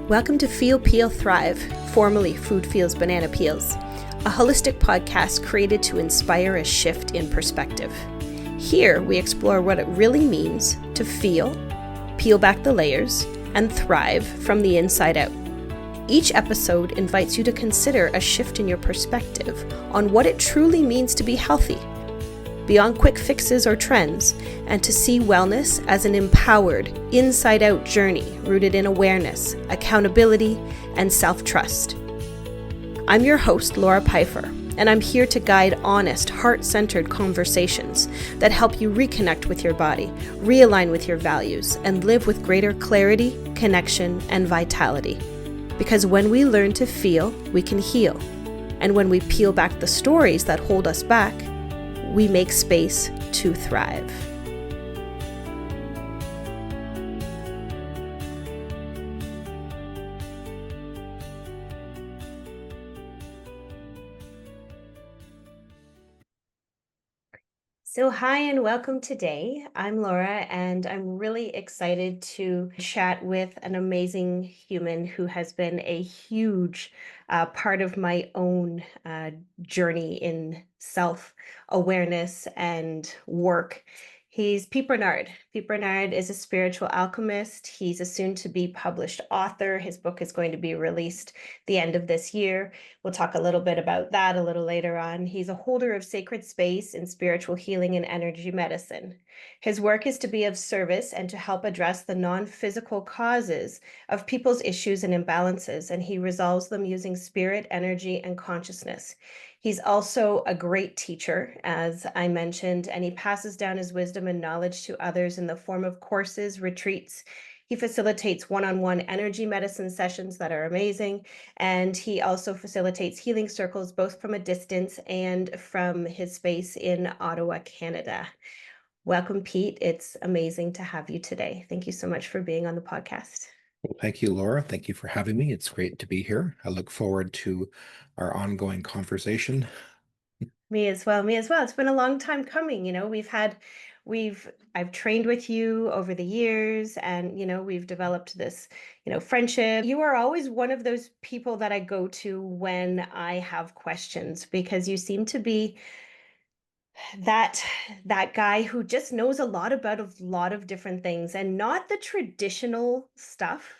Welcome to Feel, Peel, Thrive, formerly Food Feels Banana Peels, a holistic podcast created to inspire a shift in perspective. Here, we explore what it really means to feel, peel back the layers, and thrive from the inside out. Each episode invites you to consider a shift in your perspective on what it truly means to be healthy, beyond quick fixes or trends, and to see wellness as an empowered, inside-out journey rooted in awareness, accountability, and self-trust. I'm your host, Laura Pfeiffer, and I'm here to guide honest, heart-centered conversations that help you reconnect with your body, realign with your values, and live with greater clarity, connection, and vitality. Because when we learn to feel, we can heal. And when we peel back the stories that hold us back, we make space to thrive. So hi and welcome today. I'm Laura and I'm really excited to chat with an amazing human who has been a huge part of my own journey in self-awareness and work. He's Pete Bernard. Pete Bernard is a spiritual alchemist. He's a soon-to-be published author. His book is going to be released the end of this year. We'll talk a little bit about that a little later on. He's a holder of sacred space in spiritual healing and energy medicine. His work is to be of service and to help address the non-physical causes of people's issues and imbalances, and he resolves them using spirit, energy, and consciousness. He's also a great teacher, as I mentioned, and he passes down his wisdom and knowledge to others in the form of courses, retreats. He facilitates one-on-one energy medicine sessions that are amazing, and he also facilitates healing circles both from a distance and from his space in Ottawa, Canada. Welcome, Pete. It's amazing to have you today. Thank you so much for being on the podcast. Well, thank you, Laura. Thank you for having me. It's great to be here. I look forward to our ongoing conversation. Me as well. Me as well. It's been a long time coming. I've trained with you over the years, and we've developed this, friendship. You are always one of those people that I go to when I have questions, because you seem to be that that guy who just knows a lot about a lot of different things, and not the traditional stuff.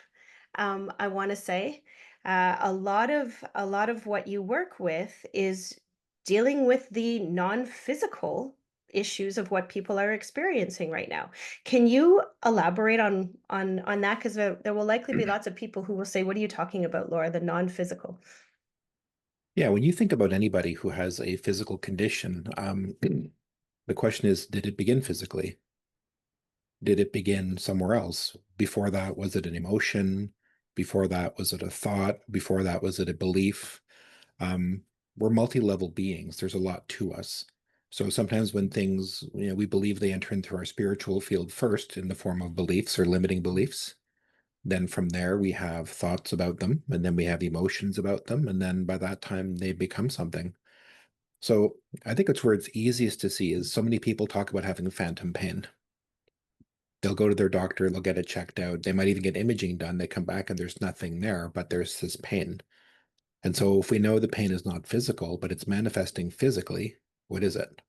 I want to say a lot of what you work with is dealing with the non-physical issues of what people are experiencing right now. Can you elaborate on that? Because there will likely be lots of people who will say, "What are you talking about, Laura? The non-physical." Yeah, when you think about anybody who has a physical condition, the question is, did it begin physically? Did it begin somewhere else? Before that, was it an emotion? Before that, was it a thought? Before that, was it a belief? Um, we're multi-level beings. There's a lot to us. So sometimes when things, we believe they enter into our spiritual field first in the form of beliefs or limiting beliefs. Then from there, we have thoughts about them, and then we have emotions about them. And then by that time, they become something. So I think it's where it's easiest to see is so many people talk about having phantom pain. They'll go to their doctor, they'll get it checked out. They might even get imaging done. They come back and there's nothing there, but there's this pain. And so if we know the pain is not physical, but it's manifesting physically, what is it?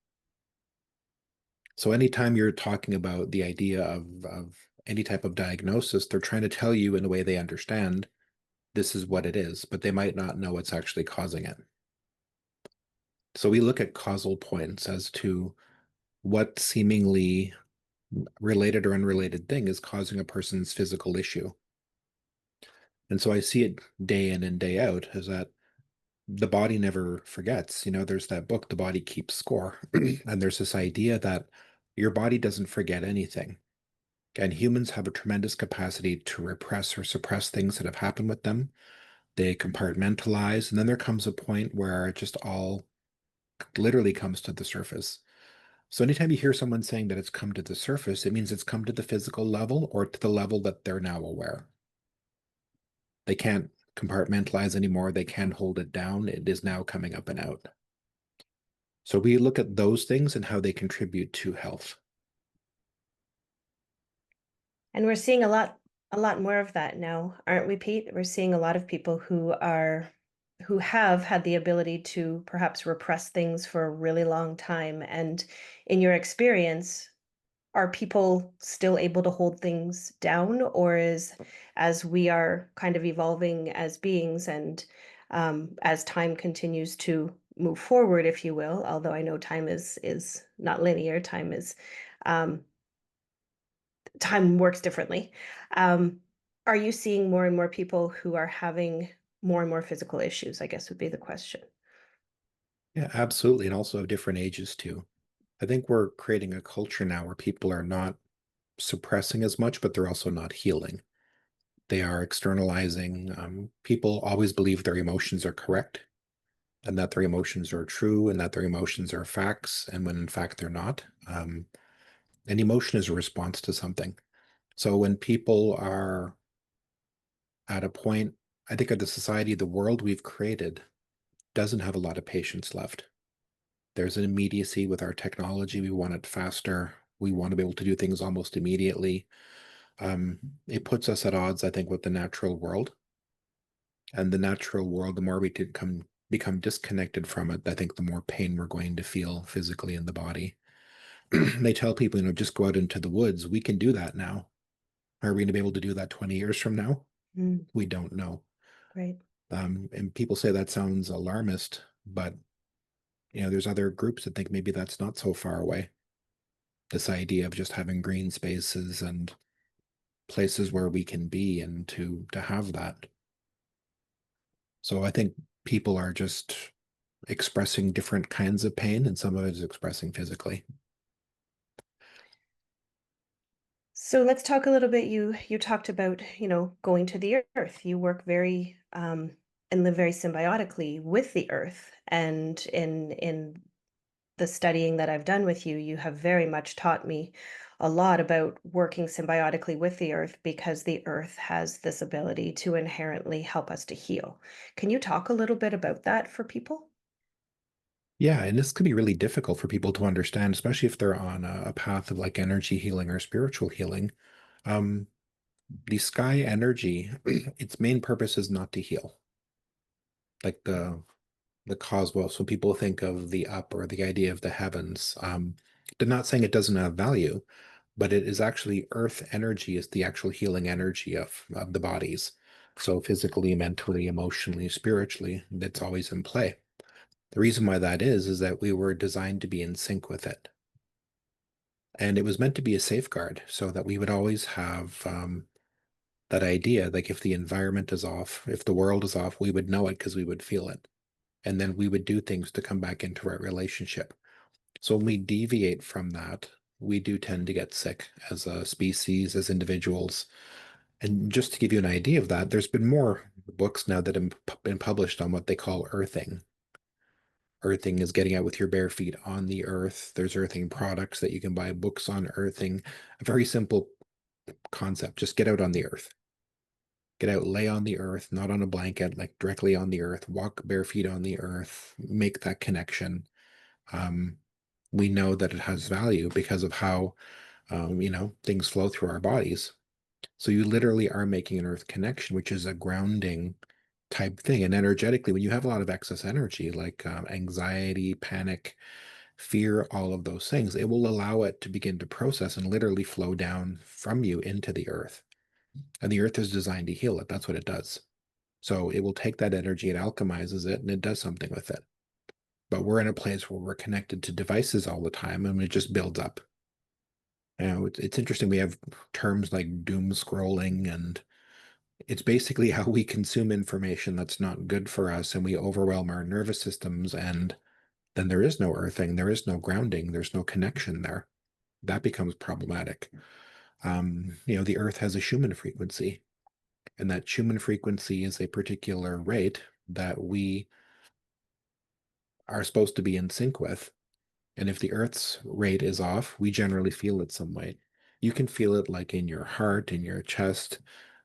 So anytime you're talking about the idea of any type of diagnosis, they're trying to tell you in a way they understand this is what it is, but they might not know what's actually causing it. So we look at causal points as to what seemingly related or unrelated thing is causing a person's physical issue. And so I see it day in and day out is that the body never forgets. There's that book, The Body Keeps Score. And there's this idea that your body doesn't forget anything. And humans have a tremendous capacity to repress or suppress things that have happened with them. They compartmentalize, and then there comes a point where it just all literally comes to the surface. So anytime you hear someone saying that it's come to the surface, it means it's come to the physical level or to the level that they're now aware. They can't compartmentalize anymore. They can't hold it down. It is now coming up and out. So we look at those things and how they contribute to health. And we're seeing a lot A lot more of that now, aren't we, Pete? We're seeing a lot of people who have had the ability to perhaps repress things for a really long time. And in your experience, are people still able to hold things down, or is as we are kind of evolving as beings and as time continues to move forward, if you will, although I know time is not linear, um, time works differently. Um, are you seeing more and more people who are having more and more physical issues? I guess would be the question. Yeah, absolutely. And also of different ages too. I think we're creating a culture now where people are not suppressing as much, but they're also not healing. They are externalizing. People always believe their emotions are correct and that their emotions are true and that their emotions are facts, and when in fact they're not. An emotion is a response to something. So when people are at a point, I think of the society, the world we've created doesn't have a lot of patience left. There's an immediacy with our technology. We want it faster. We want to be able to do things almost immediately. It puts us at odds, I think, with the natural world. And the natural world, the more we become disconnected from it, I think the more pain we're going to feel physically in the body. They tell people, just go out into the woods. We can do that now. Are we going to be able to do that 20 years from now? Mm, We don't know. right. And people say that sounds alarmist, but there's other groups that think maybe that's not so far away. This idea of just having green spaces and places where we can be and to have that. So I think people are just expressing different kinds of pain, and some of it is expressing physically. So let's talk a little bit. You talked about, going to the earth. You work very and live very symbiotically with the earth. And in the studying that I've done with you, you have very much taught me a lot about working symbiotically with the earth because the earth has this ability to inherently help us to heal. Can you talk a little bit about that for people? Yeah, and this could be really difficult for people to understand, especially if they're on a path of like energy healing or spiritual healing. Um, the sky energy, its main purpose is not to heal. Like the cosmos, when people think of the up or the idea of the heavens, they're not saying it doesn't have value, but it is actually earth energy is the actual healing energy of the bodies. So physically, mentally, emotionally, spiritually, that's always in play. The reason why that is that we were designed to be in sync with it. And it was meant to be a safeguard so that we would always have that idea, like if the environment is off, if the world is off, we would know it because we would feel it. And then we would do things to come back into our relationship. So when we deviate from that, we do tend to get sick as a species, as individuals. And just to give you an idea of that, there's been more books now that have been published on what they call earthing. Earthing is getting out with your bare feet on the earth. There's earthing products that you can buy, books on earthing. A very simple concept. Just get out on the earth. Get out, lay on the earth, not on a blanket, like directly on the earth, walk bare feet on the earth, make that connection. Um, we know that it has value because of how, things flow through our bodies. So you literally are making an earth connection, which is a grounding type thing. And energetically, when you have a lot of excess energy, like anxiety, panic, fear, all of those things, it will allow it to begin to process and literally flow down from you into the earth. And the earth is designed to heal it. That's what it does. So it will take that energy, it alchemizes it, and it does something with it. But we're in a place where we're connected to devices all the time and it just builds up. It's interesting. We have terms like doom scrolling, and it's basically how we consume information that's not good for us, and we overwhelm our nervous systems, and then there is no earthing, there is no grounding, there's no connection there. That becomes problematic. The earth has a Schumann frequency, and that Schumann frequency is a particular rate that we are supposed to be in sync with. And if the Earth's rate is off, we generally feel it some way. You can feel it like in your heart, in your chest.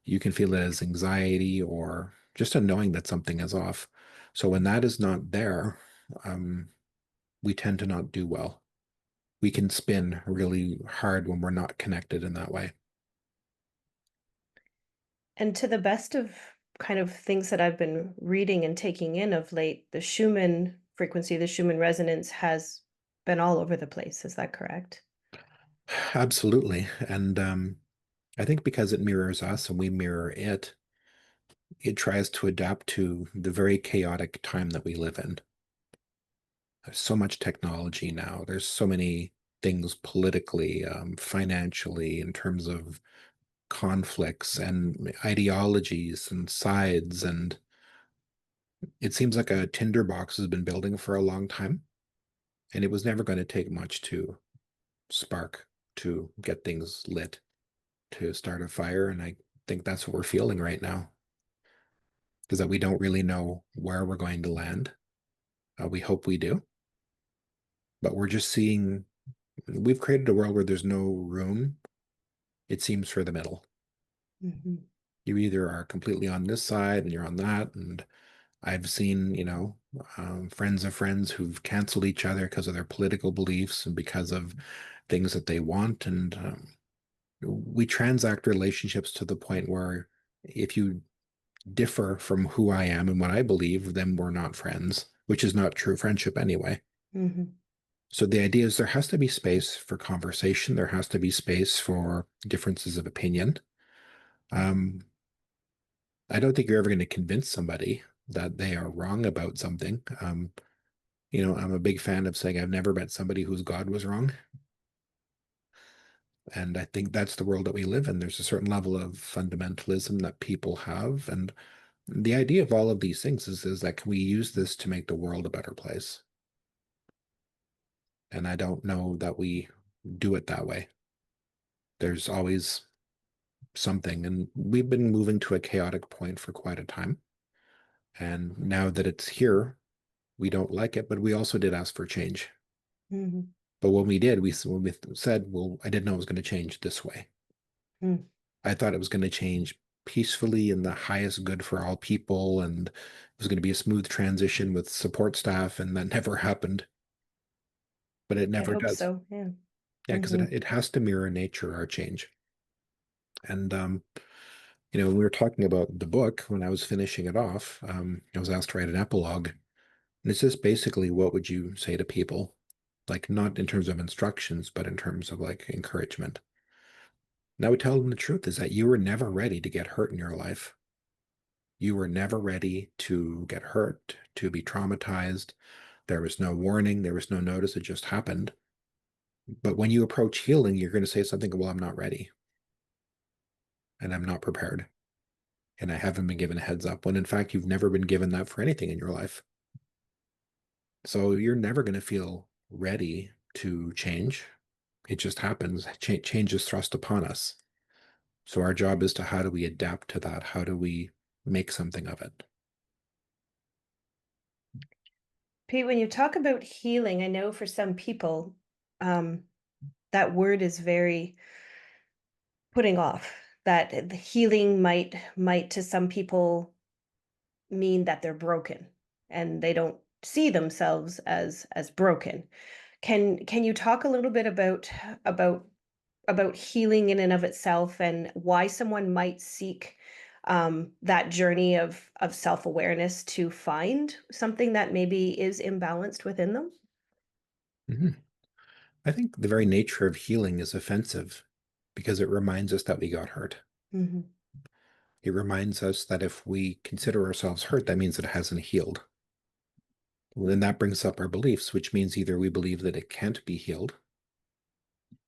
You can feel it as anxiety or just a knowing that something is off. So when that is not there, um, we tend to not do well. We can spin really hard when we're not connected in that way. And to the best of kind of things that I've been reading and taking in of late, the Schumann frequency, the Schumann resonance has been all over the place. Is that correct? Absolutely. And I think because it mirrors us and we mirror it, it tries to adapt to the very chaotic time that we live in. There's so much technology now. There's so many things politically, financially, in terms of conflicts and ideologies and sides. And it seems like a tinderbox has been building for a long time. And it was never going to take much to spark, to get things lit, to start a fire. And I think that's what we're feeling right now, is that we don't really know where we're going to land. We hope we do, but we're just seeing, we've created a world where there's no room, it seems, for the middle. Hmm. You either are completely on this side and you're on that. And I've seen, friends of friends who've canceled each other because of their political beliefs and because of things that they want. And we transact relationships to the point where if you differ from who I am and what I believe, then we're not friends, which is not true friendship anyway. Hmm. So the idea is there has to be space for conversation. There has to be space for differences of opinion. Um, I don't think you're ever going to convince somebody that they are wrong about something. I'm a big fan of saying I've never met somebody whose God was wrong. And I think that's the world that we live in. There's a certain level of fundamentalism that people have. And the idea of all of these things is that can we use this to make the world a better place? And I don't know that we do it that way. There's always something. And we've been moving to a chaotic point for quite a time. And now that it's here, we don't like it, but we also did ask for change. Hmm. But when we did, when we said, well, I didn't know it was going to change this way. Hmm. I thought it was going to change peacefully in the highest good for all people, and it was going to be a smooth transition with support staff, and that never happened. But it I never hope does. so. Yeah. Yeah, because it, Hmm. it has to mirror nature, our change. And when we were talking about the book, when I was finishing it off, I was asked to write an epilogue. And it's just basically what would you say to people? Like not in terms of instructions, but in terms of like encouragement. And I would tell them the truth is that you were never ready to get hurt in your life. You were never ready to get hurt, to be traumatized. There was no warning, there was no notice, it just happened. But when you approach healing, you're going to say something, well, I'm not ready and I'm not prepared. And I haven't been given a heads up when in fact you've never been given that for anything in your life. So you're never going to feel ready to change. It just happens. Change is thrust upon us. So our job is to how do we adapt to that? How do we make something of it? Pete, when you talk about healing, I know for some people, um, that word is very putting off. That the healing might to some people mean that they're broken and they don't see themselves as broken. Can you talk a little bit about about healing in and of itself and why someone might seek that journey of self-awareness to find something that maybe is imbalanced within them? Mhm. I think the very nature of healing is offensive because it reminds us that we got hurt. Hmm. It reminds us that if we consider ourselves hurt, that means it hasn't healed. Well, then that brings up our beliefs, which means either we believe that it can't be healed,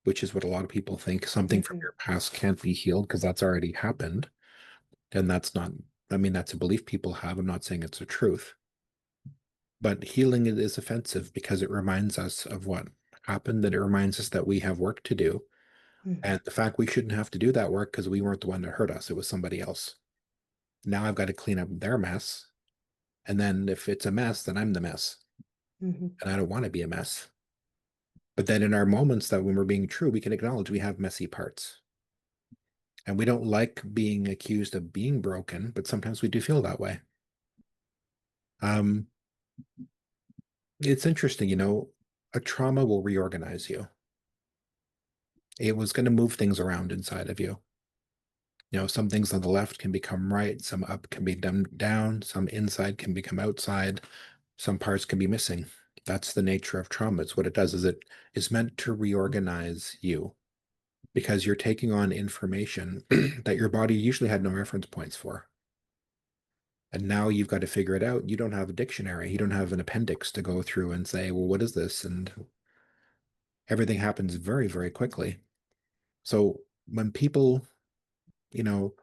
which is what a lot of people think something from Hmm. your past can't be healed because that's already happened. And that's not, I mean, that's a belief people have. I'm not saying it's a truth, but healing is offensive because it reminds us of what happened, that it reminds us that we have work to do. Hmm. And the fact we shouldn't have to do that work because we weren't the one that hurt us, it was somebody else. Now I've got to clean up their mess. And then if it's a mess, then I'm the mess. Hmm. And I don't want to be a mess. But then in our moments that when we're being true, we can acknowledge we have messy parts. And we don't like being accused of being broken, but sometimes we do feel that way. Um, it's interesting, a trauma will reorganize you. It was going to move things around inside of you. Some things on the left can become right, some up can be dumbed down, some inside can become outside, some parts can be missing. That's the nature of trauma. It's what it does is it is meant to reorganize you because you're taking on information that your body usually had no reference points for. And now you've got to figure it out. You don't have a dictionary. You don't have an appendix to go through and say, well, what is this? And everything happens very, very quickly. So when people, you know,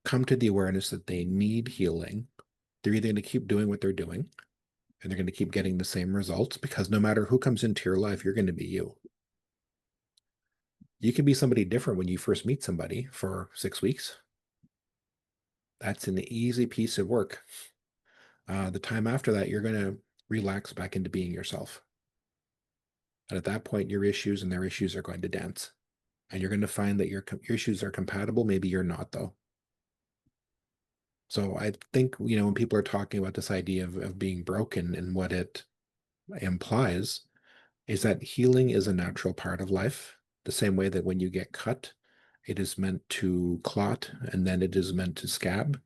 come to the awareness that they need healing, they're either going to keep doing what they're doing and they're going to keep getting the same results because no matter who comes into your life, you're going to be you. You can be somebody different when you first meet somebody for 6 weeks. That's an easy piece of work. The time after that, you're going to relax back into being yourself. And at that point, your issues and their issues are going to dance. And you're going to find that your issues are compatible. Maybe you're not, though. So I think, when people are talking about this idea of being broken and what it implies is that healing is a natural part of life, the same way that when you get cut, it is meant to clot and then it is meant to scab,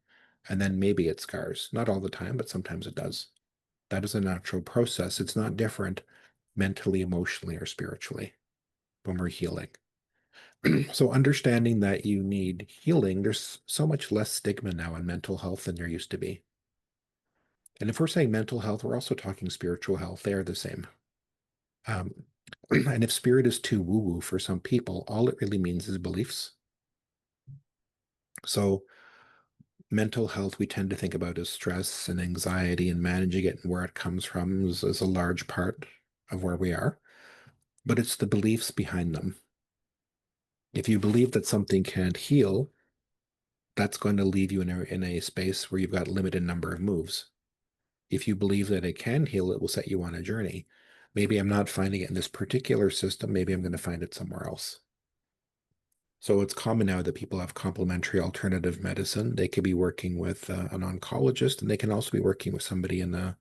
and then maybe it scars. Not all the time, but sometimes it does. That is a natural process. It's not different mentally, emotionally, or spiritually when we're healing. So understanding that you need healing, there's so much less stigma now in mental health than there used to be. And if we're saying mental health, we're also talking spiritual health. They are the same. Um, and if spirit is too woo-woo for some people, all it really means is beliefs. So mental health, we tend to think about as stress and anxiety and managing it and where it comes from is a large part of where we are. But it's the beliefs behind them. If you believe that something can't heal, that's going to leave you in a space where you've got a limited number of moves. If you believe that it can heal, it will set you on a journey. Maybe I'm not finding it in this particular system. Maybe I'm going to find it somewhere else. So it's common now that people have complementary alternative medicine. They could be working with an oncologist, and they can also be working with somebody in a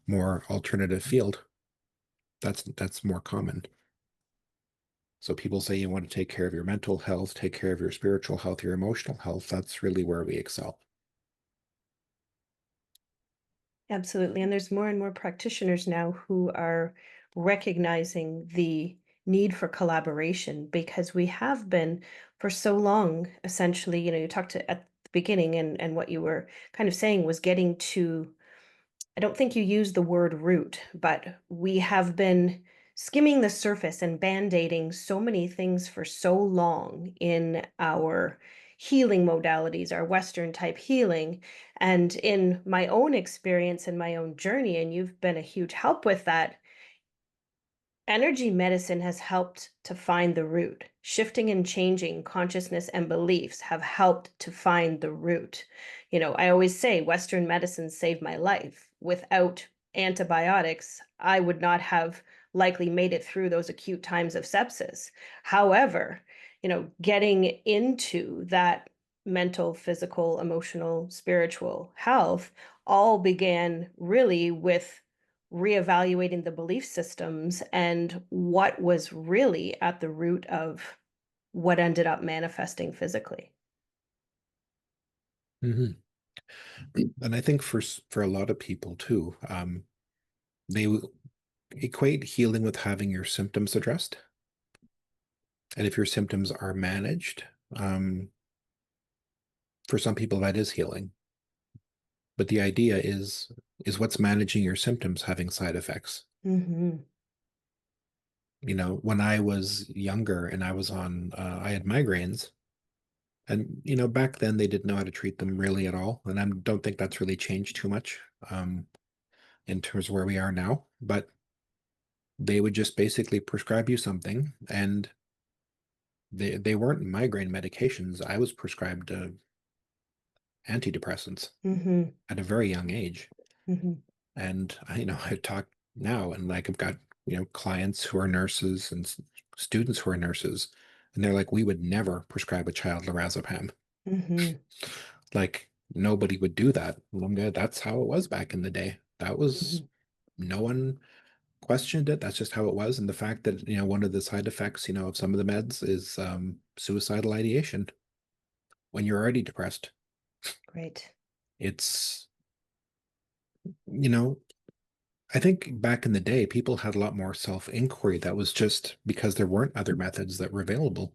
more alternative field. That's more common. So people say you want to take care of your mental health, take care of your spiritual health, your emotional health. That's really where we excel. Absolutely. And there's more and more practitioners now who are recognizing the need for collaboration because we have been for so long, essentially, you talked at the beginning and what you were kind of saying was getting to I don't think you used the word root, but we have been skimming the surface and band-aiding so many things for so long in our healing modalities, our Western type healing. And in my own experience and my own journey, and you've been a huge help with that, energy medicine has helped to find the root. Shifting and changing consciousness and beliefs have helped to find the root. I always say Western medicine saved my life. Without antibiotics, I would not have likely made it through those acute times of sepsis. However, getting into that mental, physical, emotional, spiritual health all began really with reevaluating the belief systems and what was really at the root of what ended up manifesting physically. Mhm. And I think for a lot of people too, they equate healing with having your symptoms addressed. And if your symptoms are managed, for some people that is healing. But the idea is what's managing your symptoms having side effects. Hmm. When I was younger and I had migraines, and back then they didn't know how to treat them really at all, and I don't think that's really changed too much in terms of where we are now. But they would just basically prescribe you something, and they weren't migraine medications. I was prescribed antidepressants Hmm. at a very young age. Hmm. And I talk now and like I've got, clients who are nurses and students who are nurses, and they're like, we would never prescribe a child lorazepam. Hmm. Like nobody would do that. And I'm good. That's how it was back in the day. That was Hmm. no one questioned it. That's just how it was. And the fact that, one of the side effects, of some of the meds is suicidal ideation. when you're already depressed. Right. It's, you know, I think back in the day, people had a lot more self-inquiry. That was just because there weren't other methods that were available.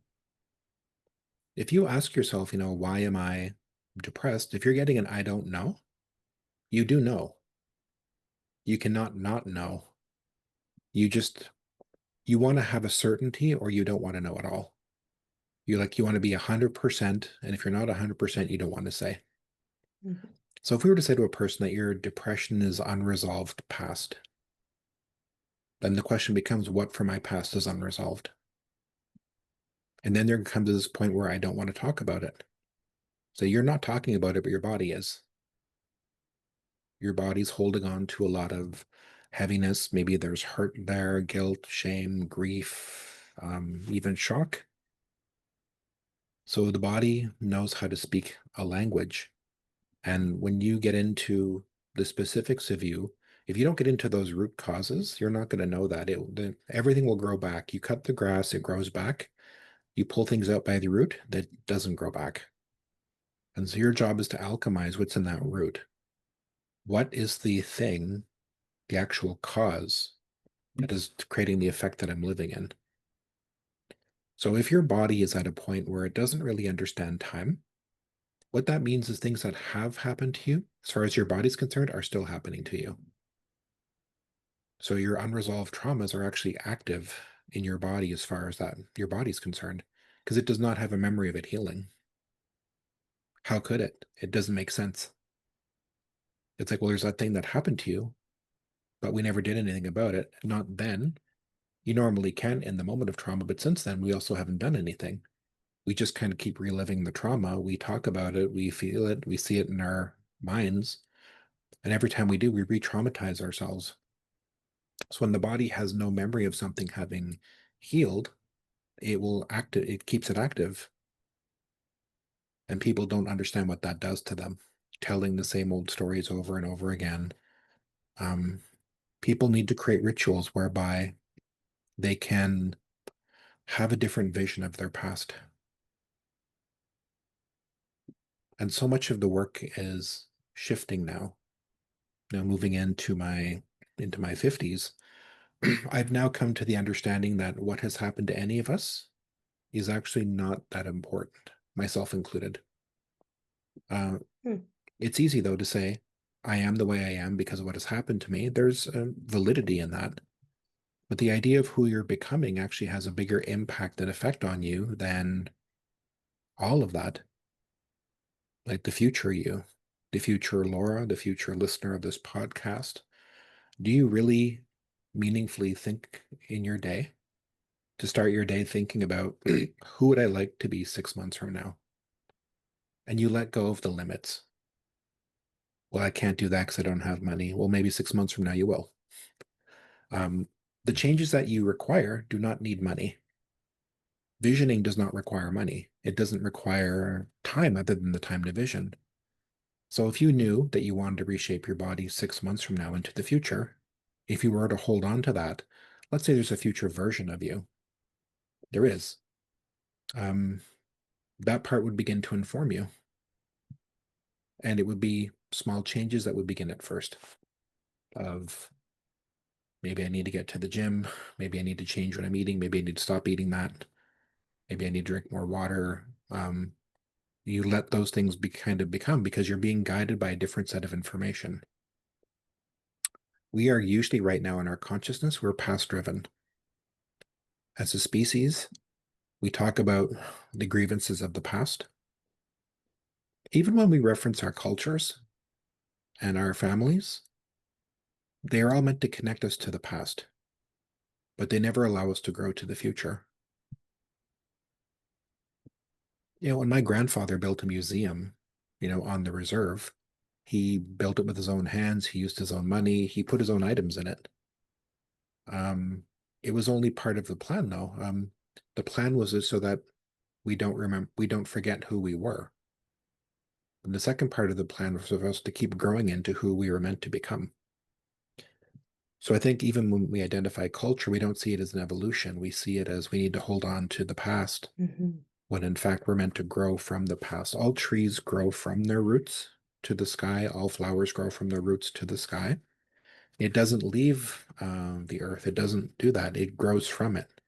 If you ask yourself, why am I depressed? If you're getting an I don't know, you do know. You cannot not know. You just, you want to have a certainty or you don't want to know at all. You want to be 100%. And if you're not 100%, you don't want to say. Mhm. So if we were to say to a person that your depression is unresolved past, then the question becomes, what from my past is unresolved? And then there comes this point where I don't want to talk about it. So you're not talking about it, but your body is. Your body's holding on to a lot of heaviness. Maybe there's hurt there, guilt, shame, grief, even shock. So the body knows how to speak a language. And when you get into the specifics of you, if you don't get into those root causes, you're not going to know that. Everything will grow back. You cut the grass, it grows back. You pull things out by the root, that doesn't grow back. And so your job is to alchemize what's in that root. What is the thing, the actual cause that is creating the effect that I'm living in? So if your body is at a point where it doesn't really understand time, what that means is things that have happened to you, as far as your body's concerned, are still happening to you. So your unresolved traumas are actually active in your body as far as that your body's concerned, because it does not have a memory of it healing. How could it? It doesn't make sense. It's like, well, there's that thing that happened to you, but we never did anything about it. Not then. You normally can in the moment of trauma, but since then, we also haven't done anything. We just kind of keep reliving the trauma. We talk about it, we feel it, we see it in our minds. And every time we do, we re traumatize ourselves. So when the body has no memory of something having healed, it keeps it active. And people don't understand what that does to them, telling the same old stories over and over again. Um, People need to create rituals whereby they can have a different vision of their past. And so much of the work is shifting now. Now moving into my 50s, I've now come to the understanding that what has happened to any of us is actually not that important, myself included. Uh, Hmm. it's easy though to say, I am the way I am because of what has happened to me. There's validity in that. But the idea of who you're becoming actually has a bigger impact and effect on you than all of that. Like the future you, the future Laura, the future listener of this podcast. Do you really meaningfully think in your day? To start your day thinking about who would I like to be 6 months from now? And you let go of the limits. Well, I can't do that because I don't have money. Well, maybe 6 months from now you will. Um, the changes that you require do not need money. Visioning does not require money. It doesn't require time other than the time to vision. So if you knew that you wanted to reshape your body 6 months from now into the future, if you were to hold on to that, let's say there's a future version of you. There is. Um, that part would begin to inform you. And it would be small changes that would begin at first of maybe I need to get to the gym. Maybe I need to change what I'm eating. Maybe I need to stop eating that. Maybe I need to drink more water. You let those things be kind of become because you're being guided by a different set of information. We are usually right now in our consciousness, we're past driven. As a species, we talk about the grievances of the past. Even when we reference our cultures and our families, they are all meant to connect us to the past, but they never allow us to grow to the future. When my grandfather built a museum, on the reserve, he built it with his own hands. He used his own money. He put his own items in it. It was only part of the plan, though. The plan was so that we don't forget who we were. And the second part of the plan was for us to keep growing into who we were meant to become. So I think even when we identify culture, we don't see it as an evolution. We see it as we need to hold on to the past Mhm. when in fact we're meant to grow from the past. All trees grow from their roots to the sky. All flowers grow from their roots to the sky. It doesn't leave the earth. It doesn't do that. It grows from it.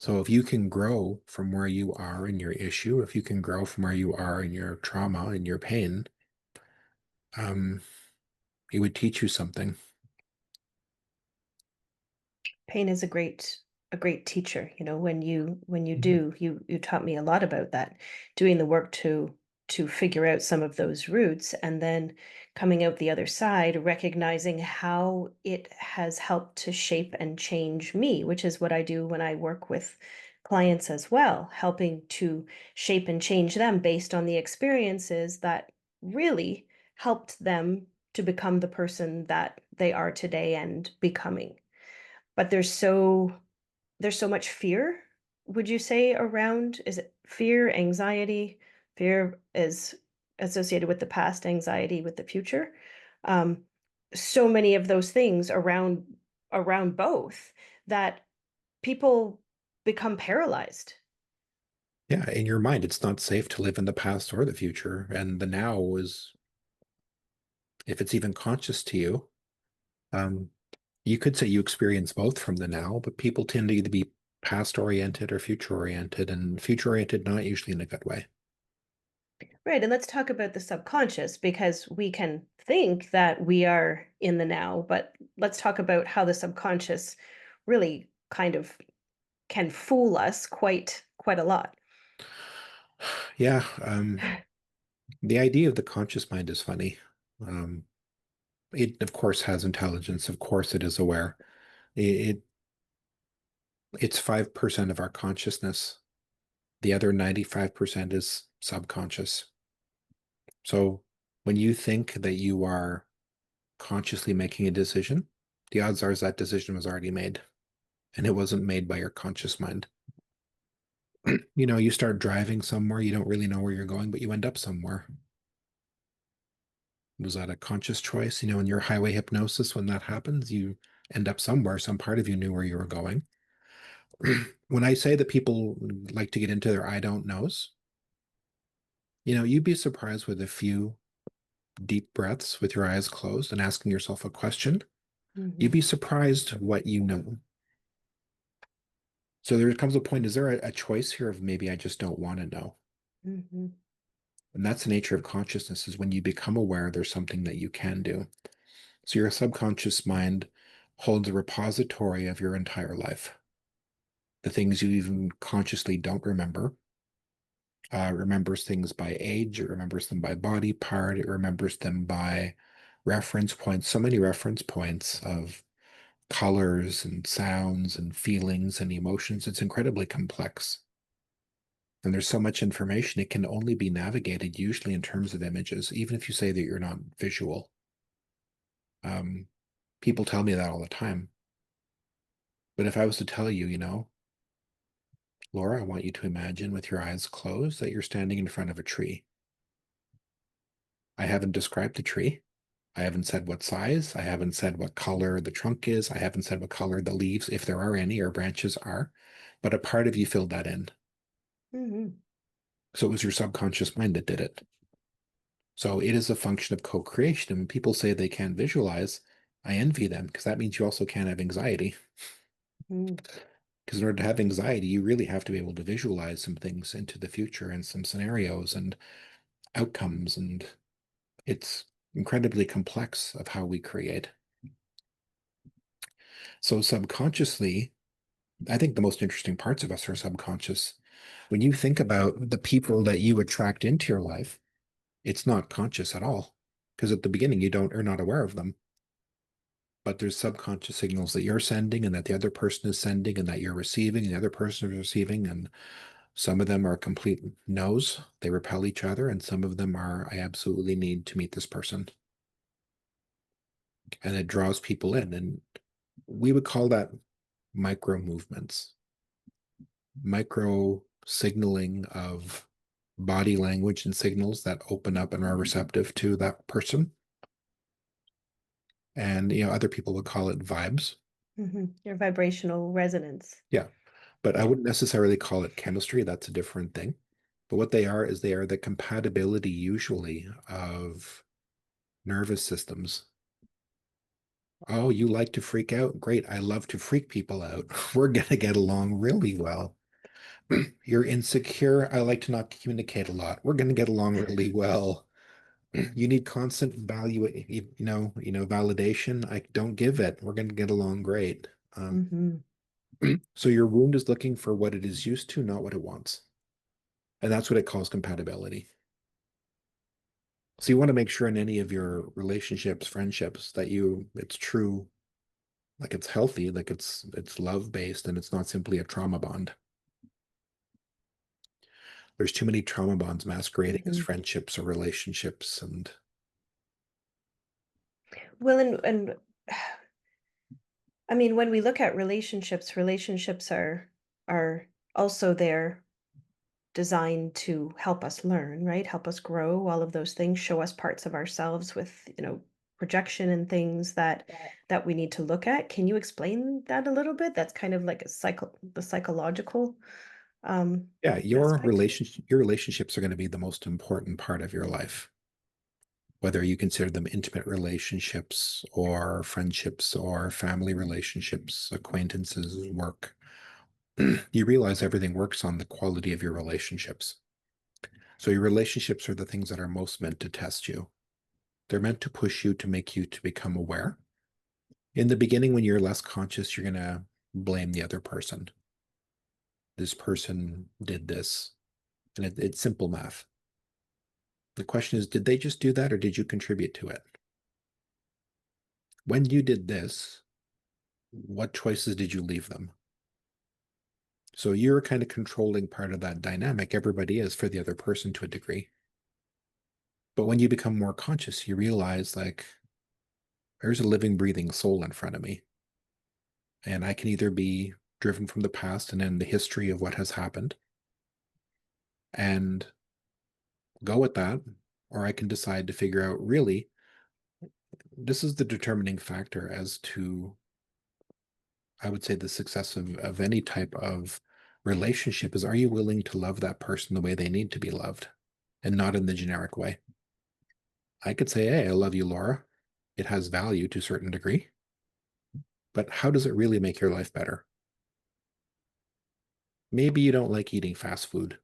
So if you can grow from where you are in your issue, if you can grow from where you are in your trauma and your pain, um, it would teach you something. Pain is a great teacher. When you Mhm. do, you taught me a lot about that, doing the work to figure out some of those roots, and then coming out the other side, recognizing how it has helped to shape and change me, which is what I do when I work with clients as well, helping to shape and change them based on the experiences that really helped them to become the person that they are today and becoming. But there's so much fear, would you say, around, is it fear, anxiety? Fear is associated with the past, anxiety with the future. Um, so many of those things around both that people become paralyzed. Yeah, in your mind, it's not safe to live in the past or the future. And the now is, if it's even conscious to you, um, you could say you experience both from the now, but people tend to either be past oriented or future oriented, and future oriented not usually in a good way. Right, and let's talk about the subconscious because we can think that we are in the now, but let's talk about how the subconscious really kind of can fool us quite a lot. Yeah, the idea of the conscious mind is funny. Um, it of course has intelligence. Of course, it is aware. It it's 5% of our consciousness. The other 95% is subconscious. So when you think that you are consciously making a decision, the odds are that decision was already made and it wasn't made by your conscious mind. You start driving somewhere, you don't really know where you're going, but you end up somewhere. Was that a conscious choice? In your highway hypnosis, when that happens, you end up somewhere. Some part of you knew where you were going. When I say that people like to get into their I don't knows, you'd be surprised with a few deep breaths with your eyes closed and asking yourself a question. You'd Mhm, be surprised what you know. So there comes a point, is there a choice here of maybe I just don't want to know? mhm, And that's the nature of consciousness is when you become aware there's something that you can do. So your subconscious mind holds a repository of your entire life. The things you even consciously don't remember. Remembers things by age, it remembers them by body part, it remembers them by reference points, so many reference points of colors and sounds and feelings and emotions. It's incredibly complex. And there's so much information, it can only be navigated usually in terms of images, even if you say that you're not visual. Um, People tell me that all the time. But if I was to tell you, Laura, I want you to imagine with your eyes closed that you're standing in front of a tree. I haven't described the tree. I haven't said what size. I haven't said what color the trunk is. I haven't said what color the leaves, if there are any, or branches are. But a part of you filled that in. mhm, So it was your subconscious mind that did it. So it is a function of co-creation. And when people say they can't visualize, I envy them because that means you also can't have anxiety. mhm, Because in order to have anxiety, you really have to be able to visualize some things into the future and some scenarios and outcomes. And it's incredibly complex of how we create. So subconsciously, I think the most interesting parts of us are subconscious. When you think about the people that you attract into your life, it's not conscious at all. Because at the beginning, you don't are not aware of them. But there's subconscious signals that you're sending and that the other person is sending and that you're receiving and the other person is receiving. And some of them are complete no's. They repel each other. And some of them are, I absolutely need to meet this person. And it draws people in. And we would call that micro movements, micro signaling of body language and signals that open up and are receptive to that person. And, other people would call it vibes. mhm. Your vibrational resonance. Yeah. But I Yeah. wouldn't necessarily call it chemistry. That's a different thing. But what they are is they are the compatibility usually of nervous systems. Oh, you like to freak out? Great. I love to freak people out. We're going to get along really well. You're insecure. I like to not communicate a lot. We're going to get along really well. You need constant validation. I don't give it. We're going to get along great. Hmm. So your wound is looking for what it is used to, not what it wants. And that's what it calls compatibility. So you want to make sure in any of your relationships, friendships, that it's true, like it's healthy, like it's love based and it's not simply a trauma bond. There's too many trauma bonds masquerading as Hmm. friendships or relationships. And Well, and I mean, when we look at relationships, relationships are also there designed to help us learn, right? Help us grow, all of those things, show us parts of ourselves with, projection and things that we need to look at. Can you explain that a little bit? That's kind of like the psychological um yeah, aspect. your relationships are going to be the most important part of your life, whether you consider them intimate relationships or friendships or family relationships, acquaintances, work. You realize everything works on the quality of your relationships. So your relationships are the things that are most meant to test you. They're meant to push you to make you to become aware. In the beginning, when you're less conscious, you're going to blame the other person. This person did this. And it's simple math. The question is, did they just do that or did you contribute to it? When you did this, what choices did you leave them? So you're kind of controlling part of that dynamic. Everybody is for the other person to a degree. But when you become more conscious, you realize like there's a living, breathing soul in front of me. And I can either be driven from the past and in the history of what has happened and go with that, or I can decide to figure out really, this is the determining factor as to, I would say, the success of any type of relationship is, are you willing to love that person the way they need to be loved and not in the generic way? I could say, hey, I love you, Laura. It has value to a certain degree, but how does it really make your life better? Maybe you don't like eating fast food.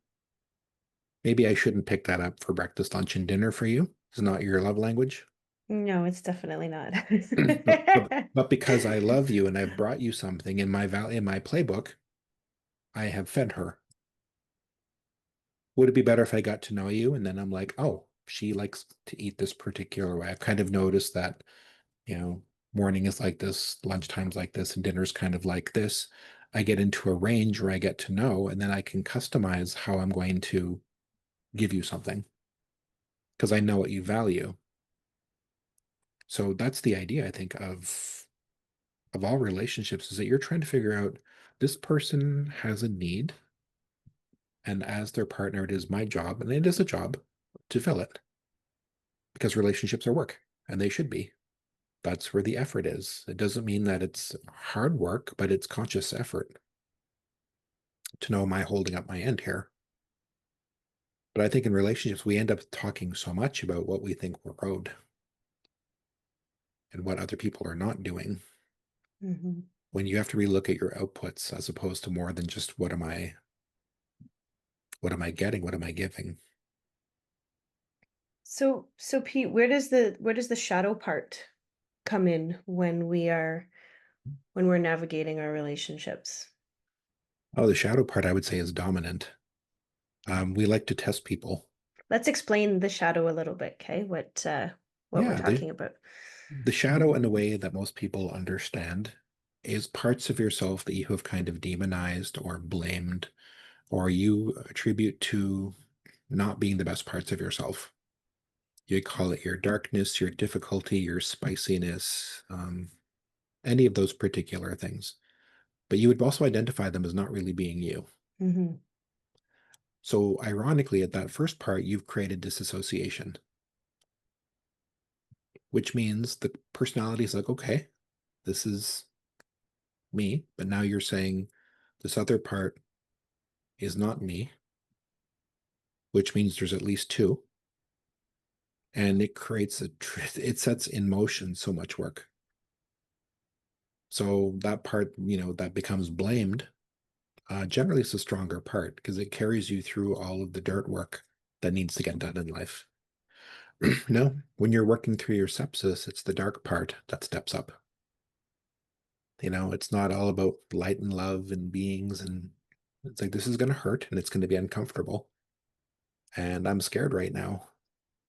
Maybe I shouldn't pick that up for breakfast, lunch, and dinner for you. It's not your love language. No, it's definitely not. But because I love you and I've brought you something in my playbook, I have fed her. Would it be better if I got to know you and then I'm like, oh, she likes to eat this particular way? I've kind of noticed that, you know, morning is like this, lunchtime's like this, and dinner's kind of like this. I get into a range where I get to know, and then I can customize how I'm going to give you something because I know what you value. So that's the idea, I think, of all relationships is that you're trying to figure out this person has a need, and as their partner, it is my job, and it is a job to fill it because relationships are work, and they should be. That's where the effort is. It doesn't mean that it's hard work, but it's conscious effort to know, am I holding up my end here? But I think in relationships, we end up talking so much about what we think we're owed and what other people are not doing Mhm. when you have to relook at your outputs as opposed to more than just what am I getting? What am I giving? So Pete, where does the shadow part come in when we're navigating our relationships? Oh, the shadow part I would say is dominant. We like to test people. Let's explain the shadow a little bit, okay? What we're Yeah, talking about. the shadow in a way that most people understand is parts of yourself that you have kind of demonized or blamed or you attribute to not being the best parts of yourself. You call it your darkness, your difficulty, your spiciness, any of those particular things. But you would also identify them as not really being you. Hmm. So, ironically, at that first part, you've created disassociation, which means the personality is like, okay, this is me. But now you're saying, This other part is not me, which means there's at least two. And it creates it sets in motion so much work. So that part, that becomes blamed, generally it's a stronger part because it carries you through all of the dirt work that needs to get done in life. No, when you're working through your sepsis, it's the dark part that steps up. It's not all about light and love and beings. And it's like, this is going to hurt and it's going to be uncomfortable. And I'm scared right now.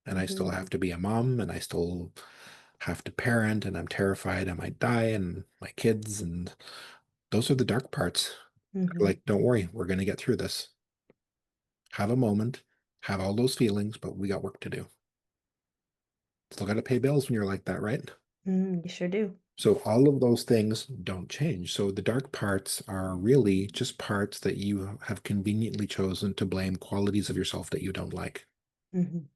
And I still Mhm. have to be a mom and I still have to parent and I'm terrified I might die and my kids. And those are the dark parts. Mhm. Like, don't worry, we're going to get through this. Have a moment, have all those feelings, but we got work to do. Still got to pay bills when you're like that, right? You sure do. So all of those things don't change. So the dark parts are really just parts that you have conveniently chosen to blame qualities of yourself that you don't like. Mhm.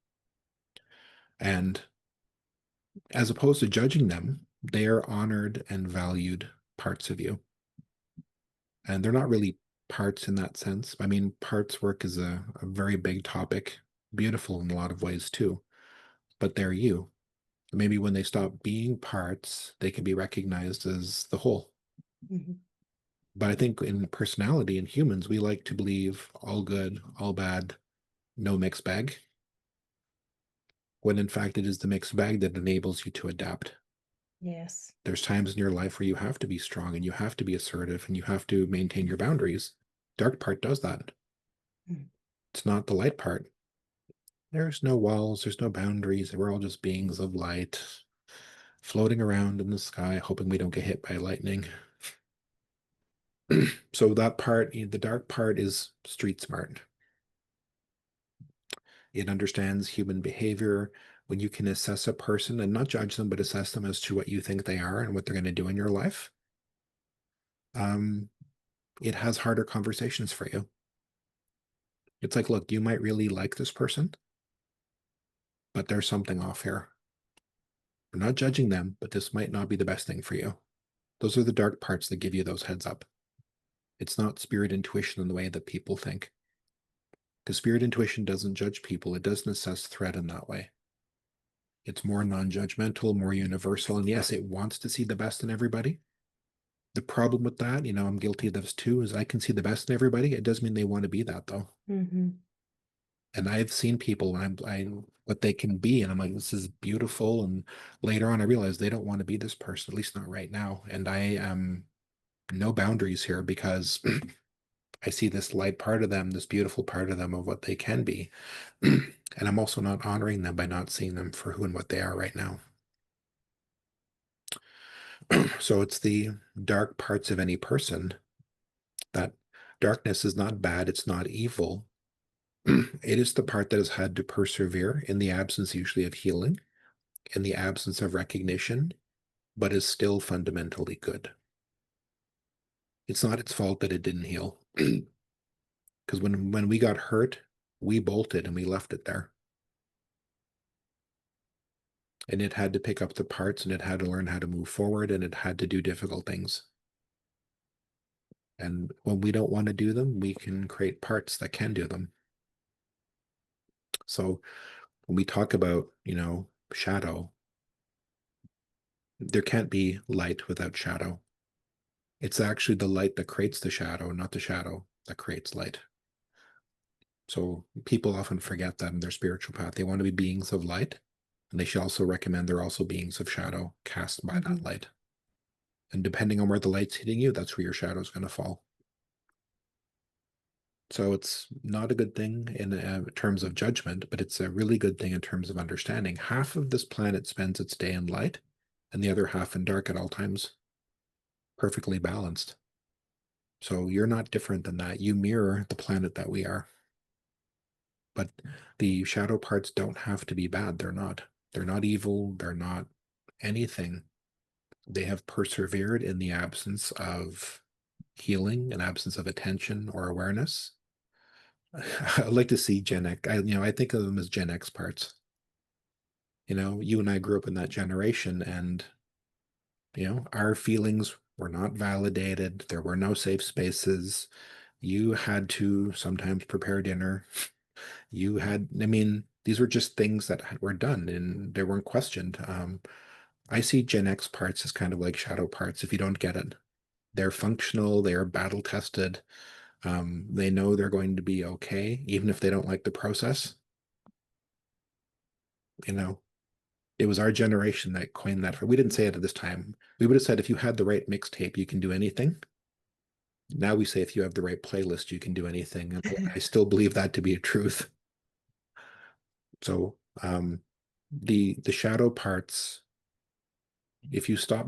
And as opposed to judging them, they are honored and valued parts of you. And they're not really parts in that sense. I mean, parts work is a very big topic, beautiful in a lot of ways too, but they're you. Maybe when they stop being parts, they can be recognized as the whole. Mhm. But I think in personality in humans, we like to believe all good, all bad, no mixed bag, when in fact it is the mixed bag that enables you to adapt. Yes. There's times in your life where you have to be strong and you have to be assertive and you have to maintain your boundaries. Dark part does that. Mm. It's not the light part. There's no walls, there's no boundaries. We're all just beings of light floating around in the sky, hoping we don't get hit by lightning. So that part, the dark part is street smart. It understands human behavior. When you can assess a person and not judge them, but assess them as to what you think they are and what they're going to do in your life, um, it has harder conversations for you. It's like, look, you might really like this person, but there's something off here. We're not judging them, but this might not be the best thing for you. Those are the dark parts that give you those heads up. It's not spirit intuition in the way that people think. Because spirit intuition doesn't judge people, it doesn't assess threat in that way. It's more non judgmental, more universal. And yes, it wants to see the best in everybody. The problem with that, I'm guilty of this too, is I can see the best in everybody. It doesn't mean they want to be that though. Mhm. And I've seen people when what they can be, and I'm like, this is beautiful. And later on, I realize they don't want to be this person, at least not right now. And I am no boundaries here because I see this light part of them, this beautiful part of them of what they can be. And I'm also not honoring them by not seeing them for who and what they are right now. So it's the dark parts of any person. That darkness is not bad, it's not evil. It is the part that has had to persevere in the absence, usually, of healing, in the absence of recognition, but is still fundamentally good. It's not its fault that it didn't heal. Because when we got hurt, we bolted and we left it there. And it had to pick up the parts and it had to learn how to move forward and it had to do difficult things. And when we don't want to do them, we can create parts that can do them. So when we talk about, shadow, there can't be light without shadow. It's actually the light that creates the shadow, not the shadow that creates light. So people often forget that in their spiritual path. They want to be beings of light, and they should also recommend they're also beings of shadow cast by that Mhm. light. And depending on where the light's hitting you, that's where your shadow is going to fall. So it's not a good thing in terms of judgment, but it's a really good thing in terms of understanding. Half of this planet spends its day in light, and the other half in dark at all times, perfectly balanced. So you're not different than that. You mirror the planet that we are. But the shadow parts don't have to be bad. They're not. They're not evil. They're not anything. They have persevered in the absence of healing, an absence of attention or awareness. I like to see Gen X. I think of them as Gen X parts. You and I grew up in that generation, and our feelings were not validated. There were no safe spaces. You had to sometimes prepare dinner. I mean, these were just things that were done and they weren't questioned. I see Gen X parts as kind of like shadow parts if you don't get it. They're functional, they are battle tested. They know they're going to be okay, even if they don't like the process. You know, it was our generation that coined that. We didn't say it at this time. We would have said if you had the right mixtape, you can do anything. Now we say if you have the right playlist, you can do anything. And I still believe that to be a truth. So the shadow parts, if you stop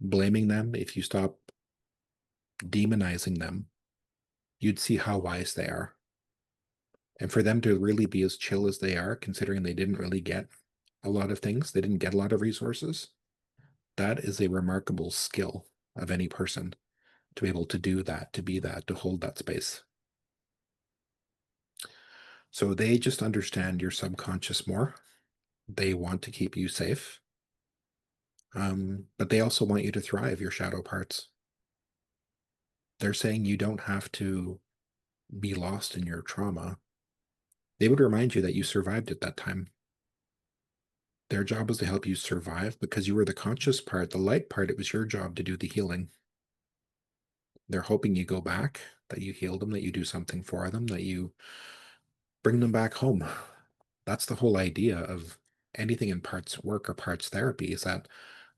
blaming them, if you stop demonizing them, you'd see how wise they are. And for them to really be as chill as they are, considering they didn't really get a lot of things, they didn't get a lot of resources, that is a remarkable skill of any person to be able to do that, to be that, to hold that space. So they just understand your subconscious more. They want to keep you safe. But they also want you to thrive, your shadow parts. They're saying you don't have to be lost in your trauma. They would remind you that you survived at that time. Their job was to help you survive because you were the conscious part, the light part. It was your job to do the healing. They're hoping you go back, that you heal them, that you do something for them, that you bring them back home. That's the whole idea of anything in parts work or parts therapy is that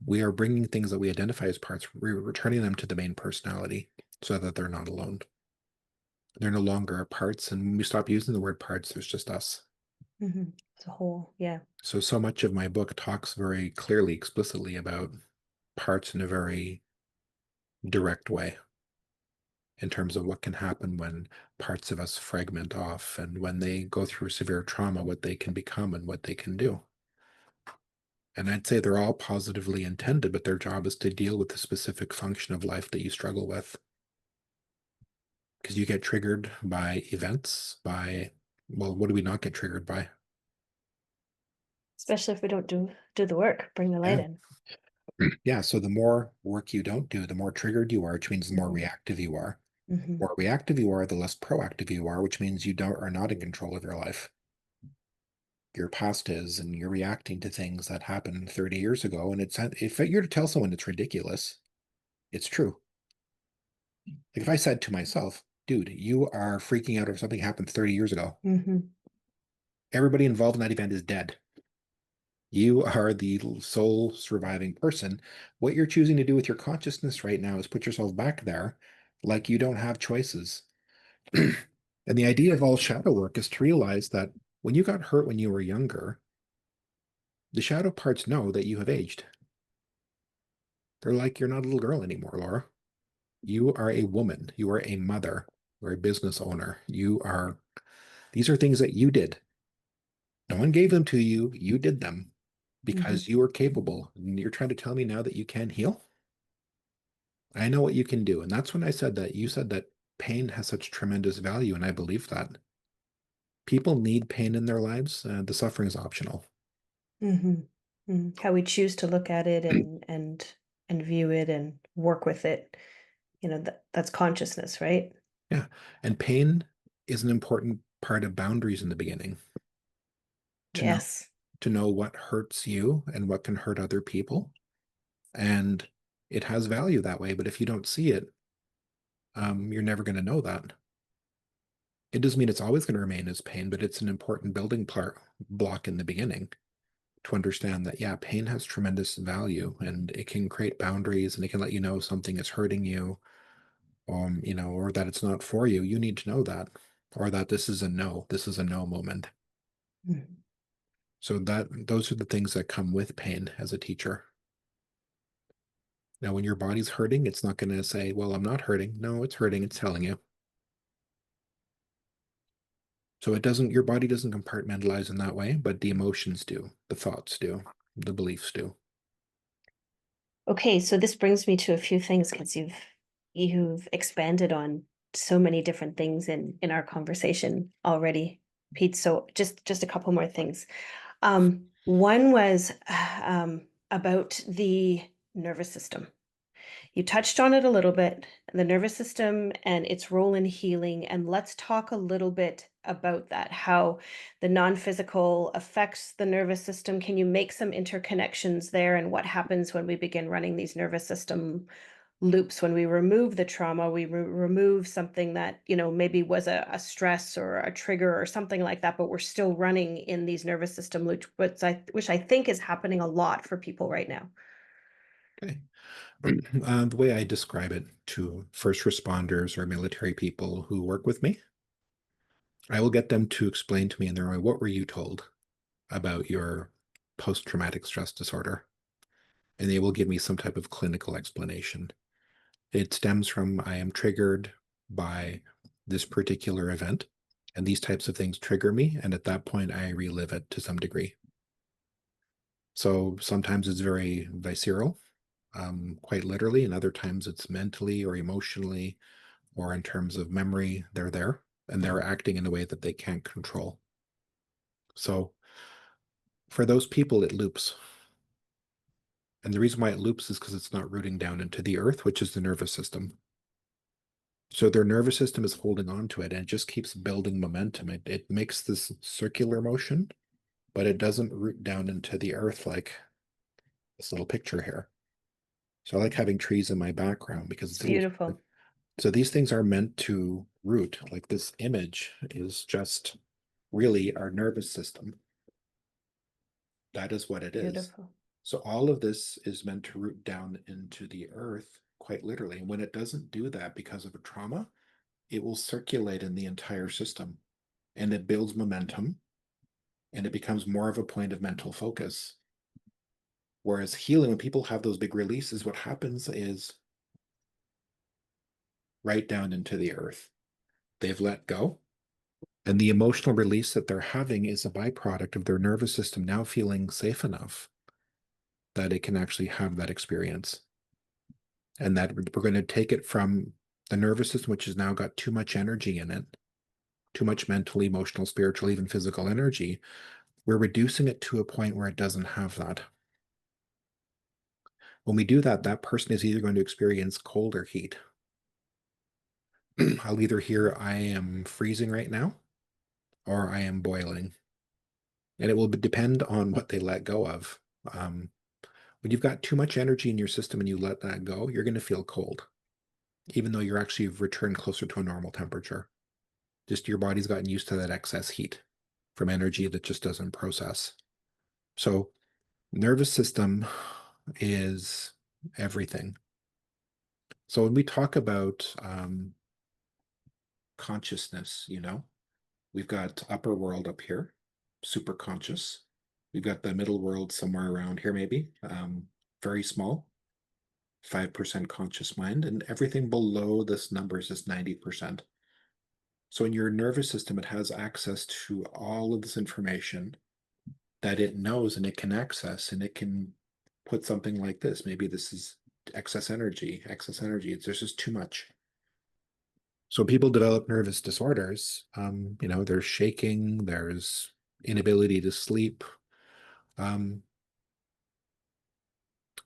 we are bringing things that we identify as parts, we're returning them to the main personality so that they're not alone. They're no longer parts. And when we stop using the word parts, there's just us. It's a whole, yeah. So much of my book talks very clearly, explicitly about parts in a very direct way in terms of what can happen when parts of us fragment off and when they go through severe trauma, what they can become and what they can do. And I'd say they're all positively intended, but their job is to deal with the specific function of life that you struggle with. Because you get triggered by events, well, what do we not get triggered by? Especially if we don't do the work, bring the light Yeah. in. Yeah. So the more work you don't do, the more triggered you are, which means the more Hmm. reactive you are. Hmm. The more reactive you are, the less proactive you are, which means are not in control of your life. Your past is, and you're reacting to things that happened 30 years ago. And if you're to tell someone it's ridiculous, it's true. Like if I said to myself, dude, you are freaking out if something happened 30 years ago. Hmm. Everybody involved in that event is dead. You are the sole surviving person. What you're choosing to do with your consciousness right now is put yourself back there like you don't have choices. And the idea of all shadow work is to realize that when you got hurt when you were younger, the shadow parts know that you have aged. They're like, you're not a little girl anymore, Laura. You are a woman. You are a mother. You're a business owner. These are things that you did. No one gave them to you. You did them Hmm. because you are capable. And you're trying to tell me now that you can heal? I know what you can do. And that's when I said that you said that pain has such tremendous value. And I believe that people need pain in their lives. The suffering is optional. Hmm. How we choose to look at it and view it and work with it, that's consciousness, right? Yeah. And pain is an important part of boundaries in the beginning to know Yes. to know what hurts you and what can hurt other people. And it has value that way. But if you don't see it, you're never going to know that. It doesn't mean it's always going to remain as pain, but it's an important building block in the beginning to understand that, yeah, pain has tremendous value and it can create boundaries and it can let you know something is hurting you, or that it's not for you. You need to know that, or that this is a no moment. Mhm. So those are the things that come with pain as a teacher. Now, when your body's hurting, it's not going to say, well, I'm not hurting. No, it's hurting. It's telling you. So your body doesn't compartmentalize in that way, but the emotions do, the thoughts do, the beliefs do. Okay, so this brings me to a few things because you've expanded on so many different things in our conversation already, Pete. So just a couple more things. One was about the nervous system. You touched on it a little bit, the nervous system and its role in healing. And let's talk a little bit about that, how the non-physical affects the nervous system. Can you make some interconnections there and what happens when we begin running these nervous system loops? When we remove the trauma, we remove something that, maybe was a stress or a trigger or something like that, but we're still running in these nervous system loops, which I think is happening a lot for people right now. Okay. The way I describe it to first responders or military people who work with me, I will get them to explain to me in their way, what were you told about your post-traumatic stress disorder? And they will give me some type of clinical explanation. It stems from I am triggered by this particular event, and these types of things trigger me. And at that point, I relive it to some degree. So sometimes it's very visceral, quite literally, and other times it's mentally or emotionally or in terms of memory. They're there and they're acting in a way that they can't control. So for those people, it loops. And the reason why it loops is because it's not rooting down into the earth, which is the nervous system. So their nervous system is holding on to it and it just keeps building momentum. It makes this circular motion, but it doesn't root down into the earth like this little picture here. So I like having trees in my background because It's it's a little. beautiful. So these things are meant to root. Like this image is just really our nervous system. That is what it is. Beautiful. So all of this is meant to root down into the earth, quite literally. And when it doesn't do that because of a trauma, it will circulate in the entire system and it builds momentum and it becomes more of a point of mental focus. Whereas healing, when people have those big releases, what happens is right down into the earth. They've let go. And the emotional release that they're having is a byproduct of their nervous system now feeling safe enough that it can actually have that experience. And that we're going to take it from the nervous system, which has now got too much energy in it, too much mental, emotional, spiritual, even physical energy. We're reducing it to a point where it doesn't have that. When we do that, that person is either going to experience cold or heat. I'll either hear I am freezing right now or I am boiling. And it will depend on what they let go of. When you've got too much energy in your system and you let that go, you're going to feel cold, even though you're actually returned closer to a normal temperature. Just your body's gotten used to that excess heat from energy that just doesn't process. So, nervous system is everything. So, when we talk about consciousness, we've got upper world up here, super conscious. We've got the middle world somewhere around here, maybe, very small, 5% conscious mind, and everything below this number is just 90%. So in your nervous system, it has access to all of this information that it knows and it can access, and it can put something like this. Maybe this is excess energy, excess energy. There's just too much. So people develop nervous disorders. There's shaking, there's inability to sleep. Um,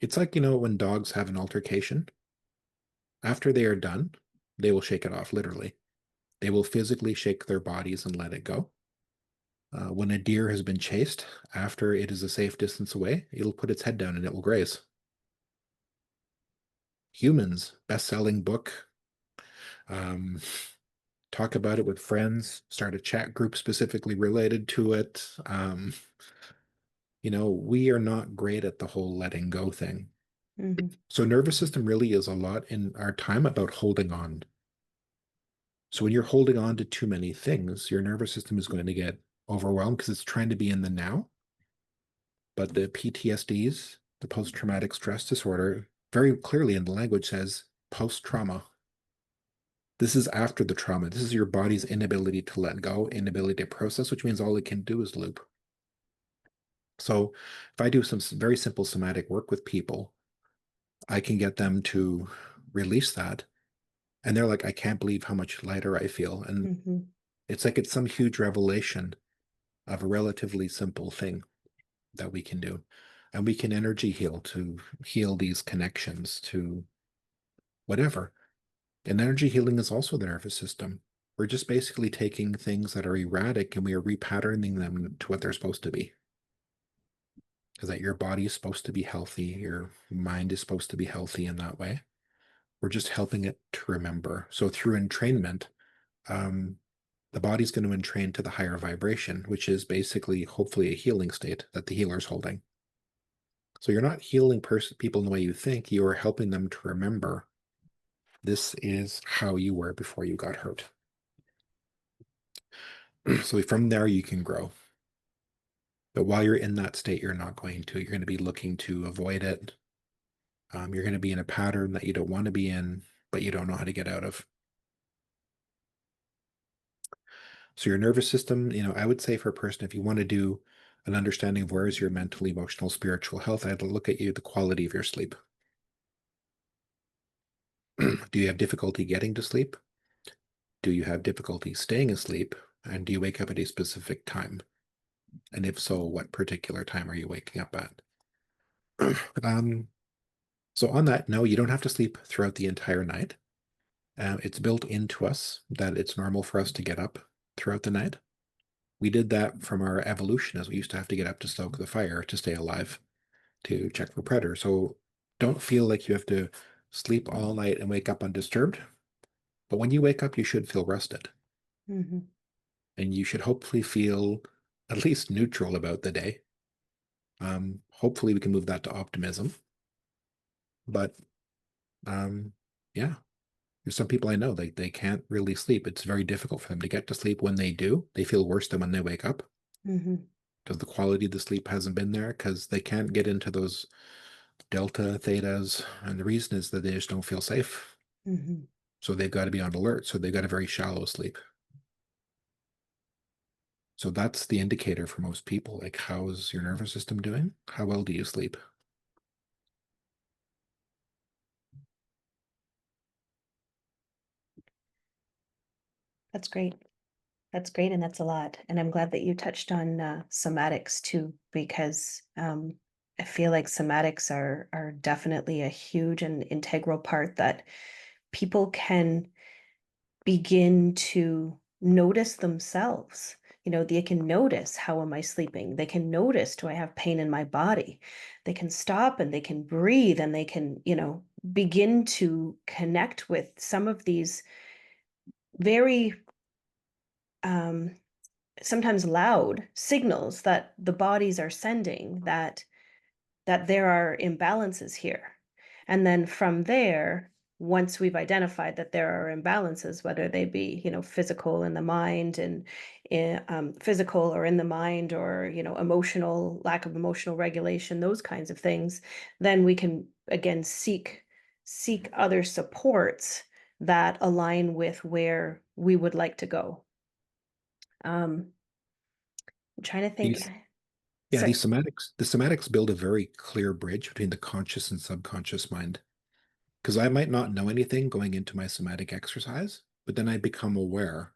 it's like, when dogs have an altercation, after they are done, they will shake it off, literally. They will physically shake their bodies and let it go. When a deer has been chased, after it is a safe distance away, it'll put its head down and it will graze. Humans, best-selling book. Um, talk about it with friends, start a chat group specifically related to it. We are not great at the whole letting go thing. Hmm. So nervous system really is a lot in our time about holding on. So when you're holding on to too many things, your nervous system is going to get overwhelmed because it's trying to be in the now. But the PTSDs, the post-traumatic stress disorder, very clearly in the language says post-trauma. This is after the trauma. This is your body's inability to let go, inability to process, which means all it can do is loop. So if I do some very simple somatic work with people, I can get them to release that. And they're like, I can't believe how much lighter I feel. And Hmm. it's like it's some huge revelation of a relatively simple thing that we can do. And we can energy heal to heal these connections to whatever. And energy healing is also the nervous system. We're just basically taking things that are erratic and we are repatterning them to what they're supposed to be. Is that your body is supposed to be healthy, your mind is supposed to be healthy in that way. We're just helping it to remember. So through entrainment, um, the body's going to entrain to the higher vibration, which is basically hopefully a healing state that the healer is holding. So you're not healing people in the way you think, you are helping them to remember this is how you were before you got hurt. So from there, you can grow. But while you're in that state, you're not going to. You're going to be looking to avoid it. You're going to be in a pattern that you don't want to be in, but you don't know how to get out of. So your nervous system, I would say for a person, if you want to do an understanding of where is your mental, emotional, spiritual health, I'd look at the quality of your sleep. Do you have difficulty getting to sleep? Do you have difficulty staying asleep? And do you wake up at a specific time? And if so, what particular time are you waking up at? um, so on that, no, you don't have to sleep throughout the entire night. It's built into us that it's normal for us to get up throughout the night. We did that from our evolution, as we used to have to get up to stoke the fire to stay alive, to check for predators. So don't feel like you have to sleep all night and wake up undisturbed. But when you wake up, you should feel rested. Hmm. And you should hopefully feel at least neutral about the day. Hopefully, we can move that to optimism. But um, yeah, there's some people I know they can't really sleep. It's very difficult for them to get to sleep. When they do, they feel worse than when they wake up Hmm. because the quality of the sleep hasn't been there because they can't get into those delta thetas. And the reason is that they just don't feel safe. Hmm. So they've got to be on alert. So they've got a very shallow sleep. So that's the indicator for most people. Like, how's your nervous system doing? How well do you sleep? That's great. That's great, and that's a lot. And I'm glad that you touched on somatics too, because I feel like somatics are definitely a huge and integral part that people can begin to notice themselves. They can notice, how am I sleeping? They can notice, do I have pain in my body? They can stop and they can breathe and they can, begin to connect with some of these very um, sometimes loud signals that the bodies are sending, that there are imbalances here. And then from there, once we've identified that there are imbalances, whether they be, physical in the mind and physical or in the mind, or, emotional, lack of emotional regulation, those kinds of things, then we can again seek other supports that align with where we would like to go. Um, I'm trying to think. These Yeah, So, the somatics build a very clear bridge between the conscious and subconscious mind. Because I might not know anything going into my somatic exercise, but then I become aware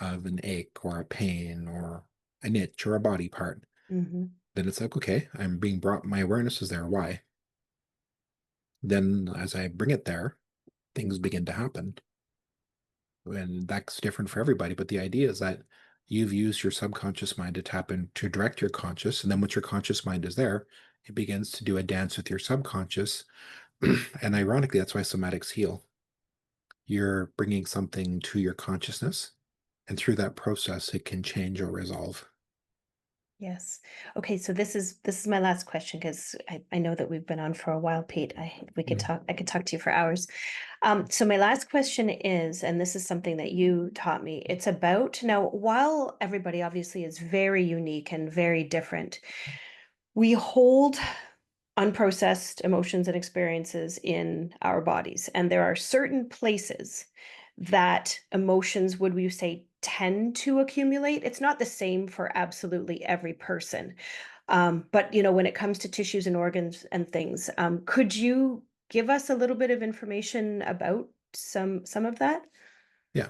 of an ache or a pain or an itch or a body part. mhm, Then it's like, okay, I'm being brought, my awareness is there. Why? Then as I bring it there, things begin to happen. And that's different for everybody. But the idea is that you've used your subconscious mind to tap in to direct your conscious. And then once your conscious mind is there, it begins to do a dance with your subconscious. And ironically, that's why somatics heal. You're bringing something to your consciousness. And through that process, it can change or resolve. yes. Okay, so this is my last question, because I know that we've been on for a while, Pete. Mhm. I could talk to you for hours. So my last question is, and this is something that you taught me, it's about, now, while everybody obviously is very unique and very different, we hold unprocessed emotions and experiences in our bodies. And there are certain places that emotions, would we say, tend to accumulate. It's not the same for absolutely every person. But when it comes to tissues and organs and things, could you give us a little bit of information about some of that? Yeah.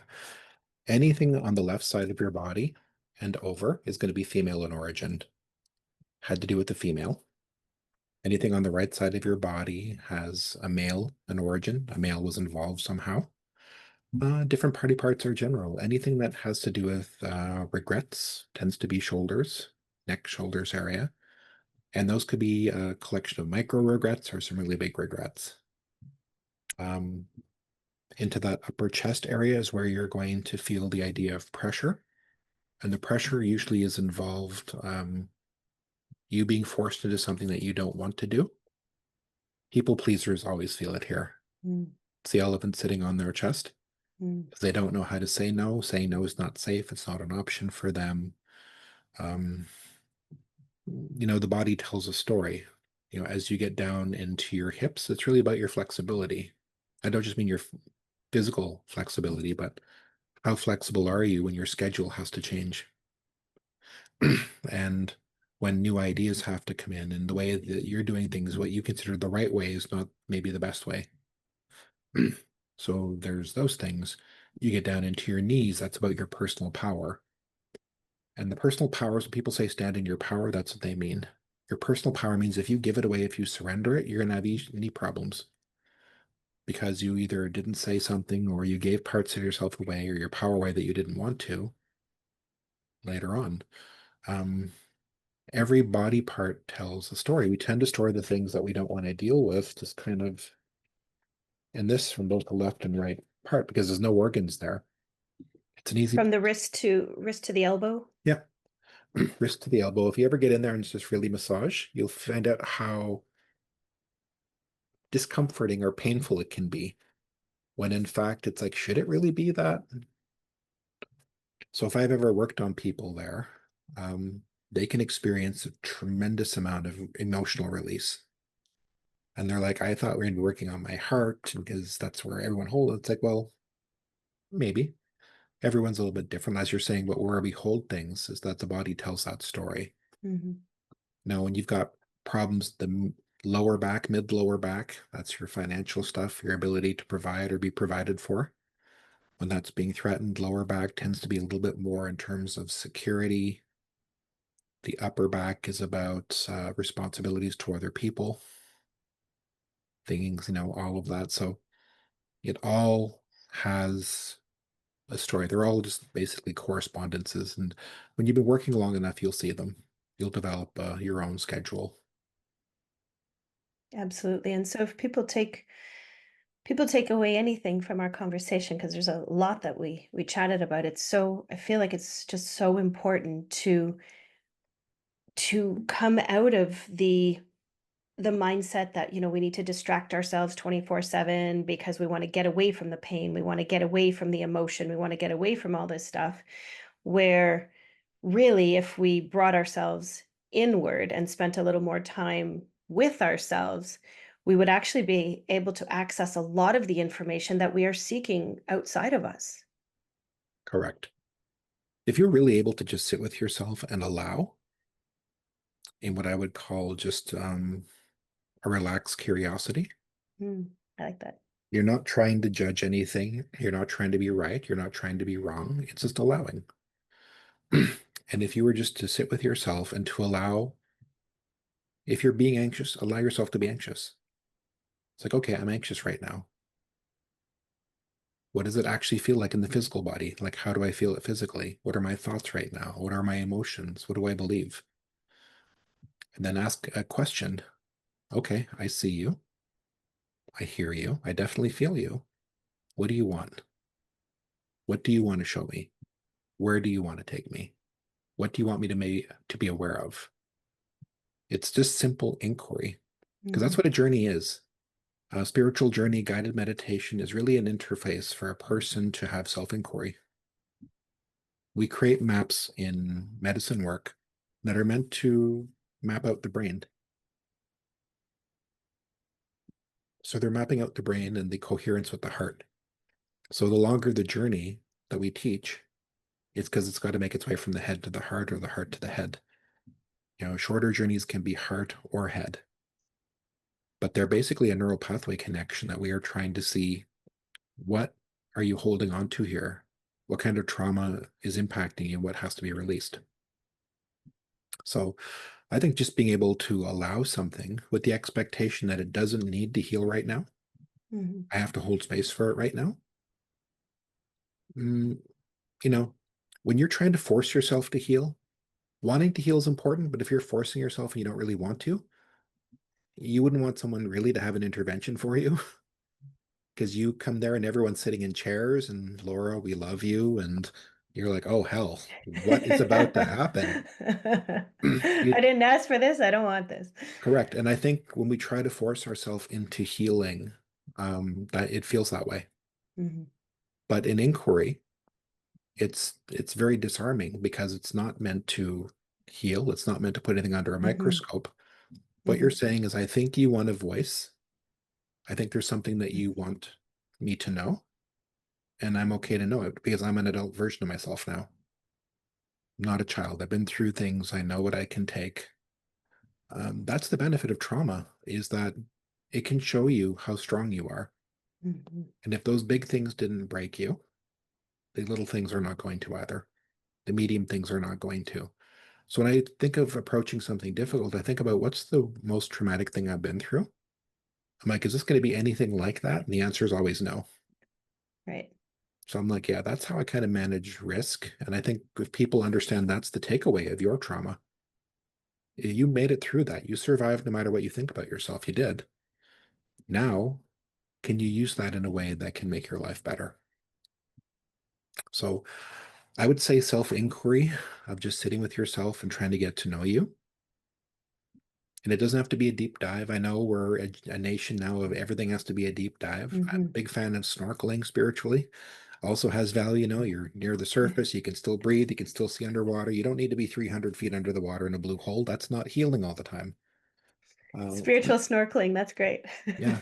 Anything on the left side of your body and over is going to be female in origin. Had to do with the female. Anything on the right side of your body has a male, an origin. A male was involved somehow. Different body parts are general. Anything that has to do with regrets tends to be shoulders, neck, shoulders area. And those could be a collection of micro regrets or some really big regrets. Um, into that upper chest area is where you're going to feel the idea of pressure. And the pressure usually is involved you being forced into something that you don't want to do. People pleasers always feel it here. Mm, It's the elephant sitting on their chest. mm. They don't know how to say no. Saying no is not safe. It's not an option for them. Um, the body tells a story. As you get down into your hips, it's really about your flexibility. I don't just mean your physical flexibility, but how flexible are you when your schedule has to change? And when new ideas have to come in and the way that you're doing things, what you consider the right way is not maybe the best way. So there's those things. You get down into your knees, that's about your personal power. And the personal power is when people say stand in your power, that's what they mean. Your personal power means if you give it away, if you surrender it, you're going to have knee problems because you either didn't say something or you gave parts of yourself away or your power away that you didn't want to later on. Um, every body part tells a story. We tend to store the things that we don't want to deal with, just kind of in this from both the left and right part because there's no organs there. It's an easy, From the wrist to the elbow. yeah, wrist to the elbow. If you ever get in there and just really massage, you'll find out how discomforting or painful it can be. When in fact, it's like, should it really be that? So if I've ever worked on people there, they can experience a tremendous amount of emotional release. And they're like, I thought we were going to be working on my heart because that's where everyone holds it. It's like, well, maybe. Everyone's a little bit different, as you're saying, but where we hold things is that the body tells that story. Mhm. Now, when you've got problems, the lower back, mid lower back, that's your financial stuff, your ability to provide or be provided for. When that's being threatened, lower back tends to be a little bit more in terms of security. The upper back is about responsibilities to other people, things, all of that. So it all has a story. They're all just basically correspondences. And when you've been working long enough, you'll see them. You'll develop your own schedule. Absolutely. And so if people take away anything from our conversation, because there's a lot that we chatted about, I feel like it's just so important to come out of the mindset that, we need to distract ourselves 24/7 because we want to get away from the pain, we want to get away from the emotion, we want to get away from all this stuff, where really if we brought ourselves inward and spent a little more time with ourselves, we would actually be able to access a lot of the information that we are seeking outside of us. Correct. If you're really able to just sit with yourself and allow in what I would call just a relaxed curiosity, I like that. you're not trying to judge anything. You're not trying to be right. You're not trying to be wrong. It's just allowing. And if you were just to sit with yourself and to allow, if you're being anxious, allow yourself to be anxious. It's like, okay, I'm anxious right now. What does it actually feel like in the physical body? Like, how do I feel it physically? What are my thoughts right now? What are my emotions? What do I believe? And then ask a question. Okay, I see you. I hear you. I definitely feel you. What do you want? What do you want to show me? Where do you want to take me? What do you want me to be aware of? It's just simple inquiry because that's Mhm. what a journey is. A spiritual journey, guided meditation is really an interface for a person to have self inquiry. We create maps in medicine work that are meant to map out the brain. So they're mapping out the brain and the coherence with the heart. So the longer the journey that we teach, it's because it's got to make its way from the head to the heart or the heart to the head. Shorter journeys can be heart or head, but they're basically a neural pathway connection that we are trying to see what are you holding on to here? What kind of trauma is impacting you? What has to be released? So I think just being able to allow something with the expectation that it doesn't need to heal right now, Mhm. I have to hold space for it right now. Mm, you know, when you're trying to force yourself to heal, wanting to heal is important, but if you're forcing yourself and you don't really want to, you wouldn't want someone really to have an intervention for you because you come there and everyone's sitting in chairs and Laura, we love you. And you're like, oh, hell, what is about to happen? I You didn't ask for this. I don't want this. correct. And I think when we try to force ourselves into healing, that it feels that way. Mhm. But in inquiry, it's very disarming because it's not meant to heal. It's not meant to put anything under a Mhm. microscope. What you're Mhm. saying is, I think you want a voice. I think there's something that you Mhm. want me to know, and I'm okay to know it because I'm an adult version of myself now. I'm not a child. I've been through things. I know what I can take. That's the benefit of trauma is that it can show you how strong you are. Mhm. And if those big things didn't break you, the little things are not going to either. The medium things are not going to. So when I think of approaching something difficult, I think about what's the most traumatic thing I've been through. I'm like, is this going to be anything like that? And the answer is always no. Right. So I'm like, yeah, that's how I kind of manage risk. And I think if people understand that's the takeaway of your trauma, you made it through that. You survived no matter what you think about yourself. You did. Now, can you use that in a way that can make your life better? So I would say self inquiry of just sitting with yourself and trying to get to know you. And it doesn't have to be a deep dive. I know we're a nation now of everything has to be a deep dive. I'm a Mhm. big fan of snorkeling spiritually. Also has value. You're near the surface. You can still breathe. You can still see underwater. You don't need to be 300 feet under the water in a blue hole. That's not healing all the time. Uh, Spiritual snorkeling, that's great. yeah,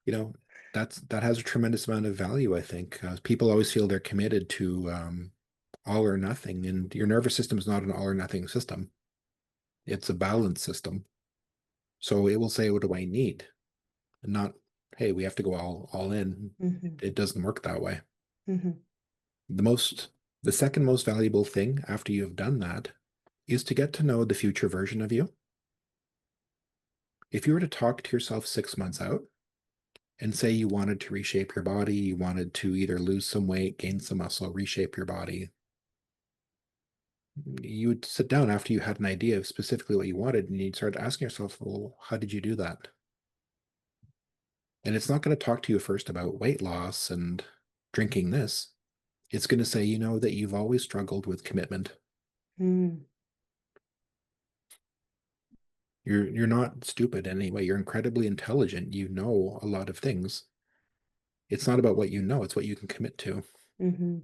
you know, that has a tremendous amount of value, I think. People always feel they're committed to all or nothing, and your nervous system is not an all or nothing system. It's a balance system. So it will say, what do I need? And not, hey, we have to go all in. Mhm. It doesn't work that way. Mhm. The most, the second most valuable thing after you've done that is to get to know the future version of you. If you were to talk to yourself 6 months out and say you wanted to reshape your body, you wanted to either lose some weight, gain some muscle, reshape your body, you would sit down after you had an idea of specifically what you wanted and you'd start asking yourself, well, how did you do that? And it's not going to talk to you first about weight loss and drinking this. It's going to say, you know, that you've always struggled with commitment. Mm. You're not stupid anyway. You're incredibly intelligent. You know a lot of things. It's not about what you know, it's what you can commit to. Mhm.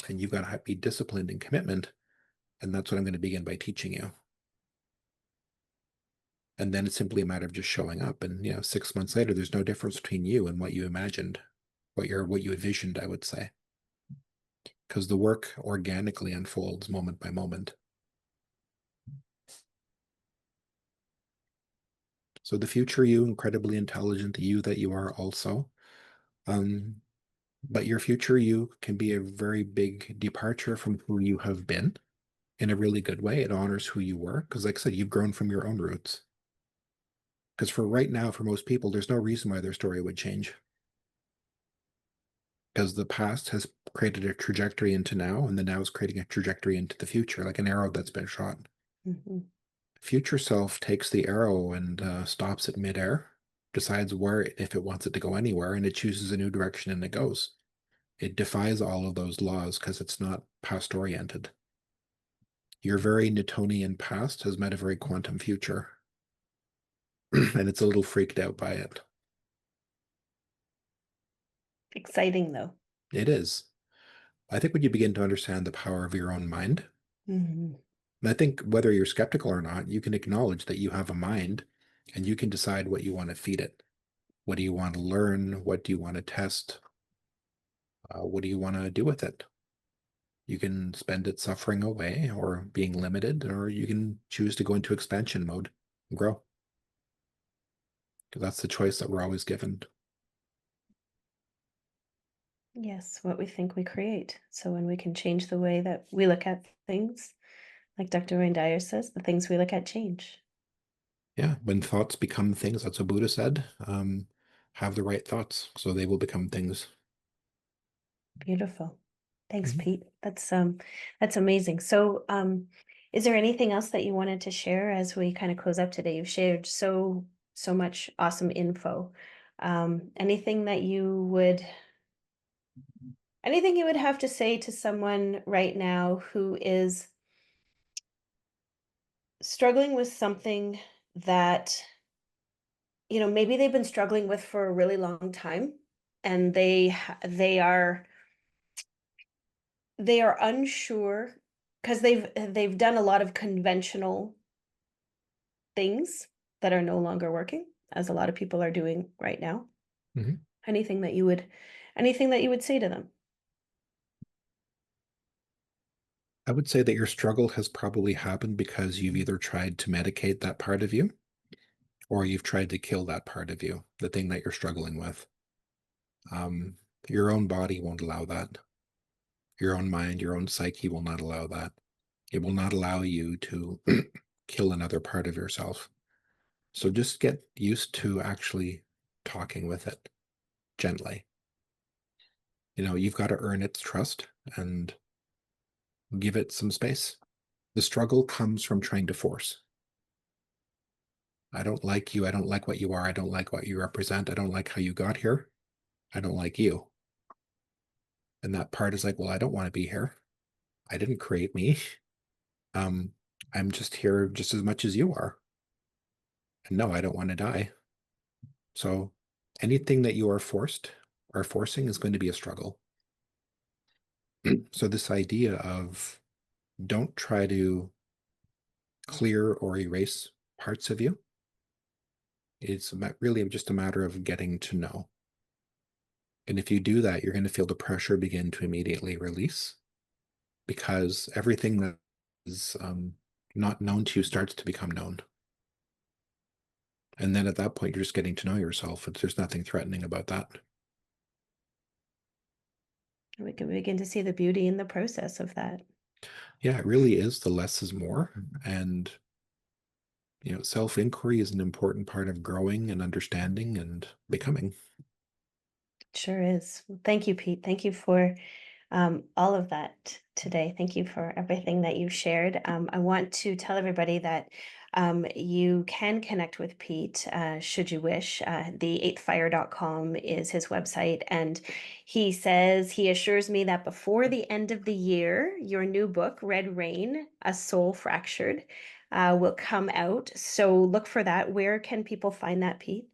And you've got to be disciplined in commitment. And that's what I'm going to begin by teaching you. And then it's simply a matter of just showing up. And 6 months later, there's no difference between you and what you imagined, what you envisioned, I would say. Because the work organically unfolds moment by moment. So the future you, incredibly intelligent, the you that you are also. Um, but your future you can be a very big departure from who you have been in a really good way. It honors who you were. Because, like I said, you've grown from your own roots. Because for right now, for most people, there's no reason why their story would change. Because the past has created a trajectory into now, and the now is creating a trajectory into the future, like an arrow that's been shot. Mhm. Future self takes the arrow and stops it midair, decides where, if it wants it to go anywhere, and it chooses a new direction and it goes. It defies all of those laws because it's not past oriented. Your very Newtonian past has met a very quantum future, and it's a little freaked out by it. Exciting though. It is. I think when you begin to understand the power of your own mind, Mhm. and I think whether you're skeptical or not, you can acknowledge that you have a mind and you can decide what you want to feed it. What do you want to learn? What do you want to test? What do you want to do with it? You can spend it suffering away or being limited, or you can choose to go into expansion mode and grow. Because that's the choice that we're always given. Yes, what we think we create. So when we can change the way that we look at things, Like Dr. Wayne Dyer says, the things we look at change. Yeah, when thoughts become things, that's what Buddha said. Have the right thoughts, so they will become things. Beautiful. Thanks, Mhm. Pete. That's amazing. So, is there anything else that you wanted to share as we kind of close up today? You've shared so much awesome info. Anything that anything you would have to say to someone right now who is struggling with something that, maybe they've been struggling with for a really long time, and they are unsure because they've done a lot of conventional things that are no longer working, as a lot of people are doing right now. Mhm. Anything that you would anything that you would say to them? I would say that your struggle has probably happened because you've either tried to medicate that part of you or you've tried to kill that part of you, the thing that you're struggling with. Um, your own body won't allow that. Your own mind, your own psyche will not allow that. It will not allow you to kill another part of yourself. So just get used to actually talking with it gently. You've got to earn its trust and give it some space. The struggle comes from trying to force. I don't like you. I don't like what you are. I don't like what you represent. I don't like how you got here. I don't like you. And that part is like, well, I don't want to be here. I didn't create me. Um, I'm just here just as much as you are. And no, I don't want to die. So anything that you are forced or forcing is going to be a struggle. So this idea of don't try to clear or erase parts of you. It's really just a matter of getting to know. And if you do that, you're going to feel the pressure begin to immediately release because everything that is not known to you starts to become known. And then at that point, you're just getting to know yourself. There's nothing threatening about that. We can begin to see the beauty in the process of that. Yeah, it really is. The less is more. And, self inquiry is an important part of growing and understanding and becoming. Sure is. Well, thank you, Pete. Thank you for all of that today. Thank you for everything that you shared. I want to tell everybody that you can connect with Pete should you wish. The8thfire.com is his website. And he assures me that before the end of the year, your new book, Red Rain, A Soul Fractured, will come out. So look for that. Where can people find that, Pete?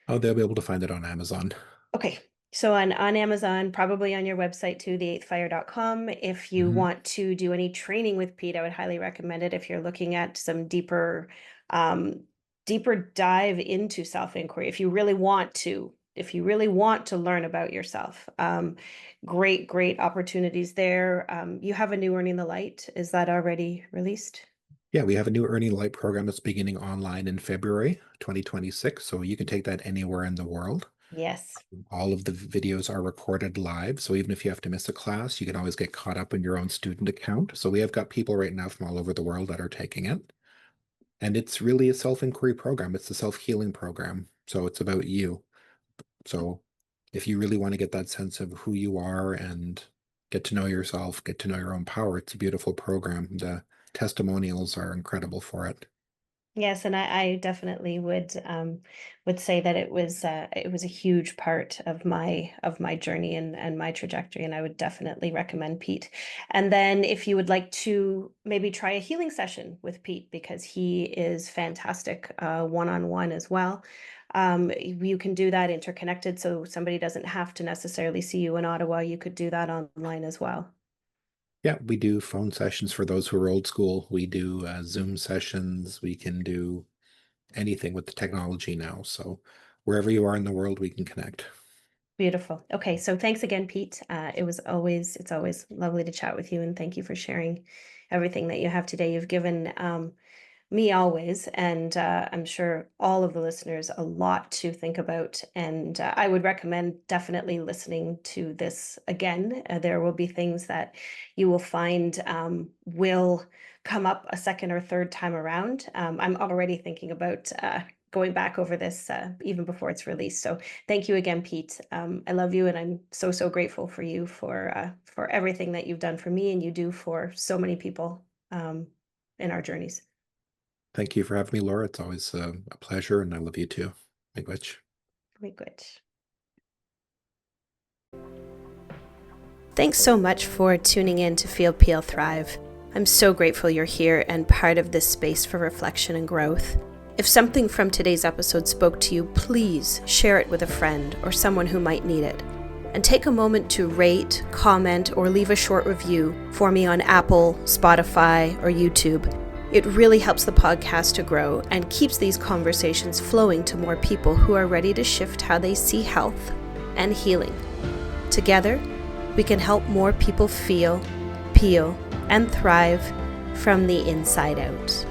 Oh, they'll be able to find it on Amazon. Okay. So on Amazon, probably on your website too, the8thfire.com. If you Hmm. want to do any training with Pete, I would highly recommend it if you're looking at some um, deeper dive into self-inquiry. If you really want to learn about yourself, great opportunities there. You have a new Earning the Light. Is that already released? Yeah, we have a new Earning Light program that's beginning online in February 2026. So you can take that anywhere in the world. Yes. All of the videos are recorded live. So even if you have to miss a class, you can always get caught up in your own student account. So we have got people right now from all over the world that are taking it. And it's really a self-inquiry program. It's a self-healing program. So it's about you. So if you really want to get that sense of who you are and get to know yourself, get to know your own power, it's a beautiful program. The testimonials are incredible for it. Yes, and I definitely would say that it was a huge part of my journey and my trajectory, and I would definitely recommend Pete. And then if you would like to maybe try a healing session with Pete because he is fantastic one-on-one as well. You can do that interconnected, so somebody doesn't have to necessarily see you in Ottawa. You could do that online as well. Yeah, we do phone sessions for those who are old school. We do Zoom sessions. We can do anything with the technology now. So wherever you are in the world, we can connect. Beautiful. Okay, so thanks again, Pete. It's always lovely to chat with you, and thank you for sharing everything that you have today. You've given me always, and I'm sure all of the listeners a lot to think about. And I would recommend definitely listening to this again. There will be things that you will find will come up a second or third time around. I'm already thinking about going back over this even before it's released. So thank you again, Pete. I love you, and I'm so so grateful for you for everything that you've done for me and you do for so many people in our journeys. Thank you for having me, Laura. It's always a pleasure, and I love you too. Miigwech. Very good. Thanks so much for tuning in to Feel, Peel, Thrive. I'm so grateful you're here and part of this space for reflection and growth. If something from today's episode spoke to you, please share it with a friend or someone who might need it. And take a moment to rate, comment, or leave a short review for me on Apple, Spotify, or YouTube. It really helps the podcast to grow and keeps these conversations flowing to more people who are ready to shift how they see health and healing. Together, we can help more people feel, peel, and thrive from the inside out.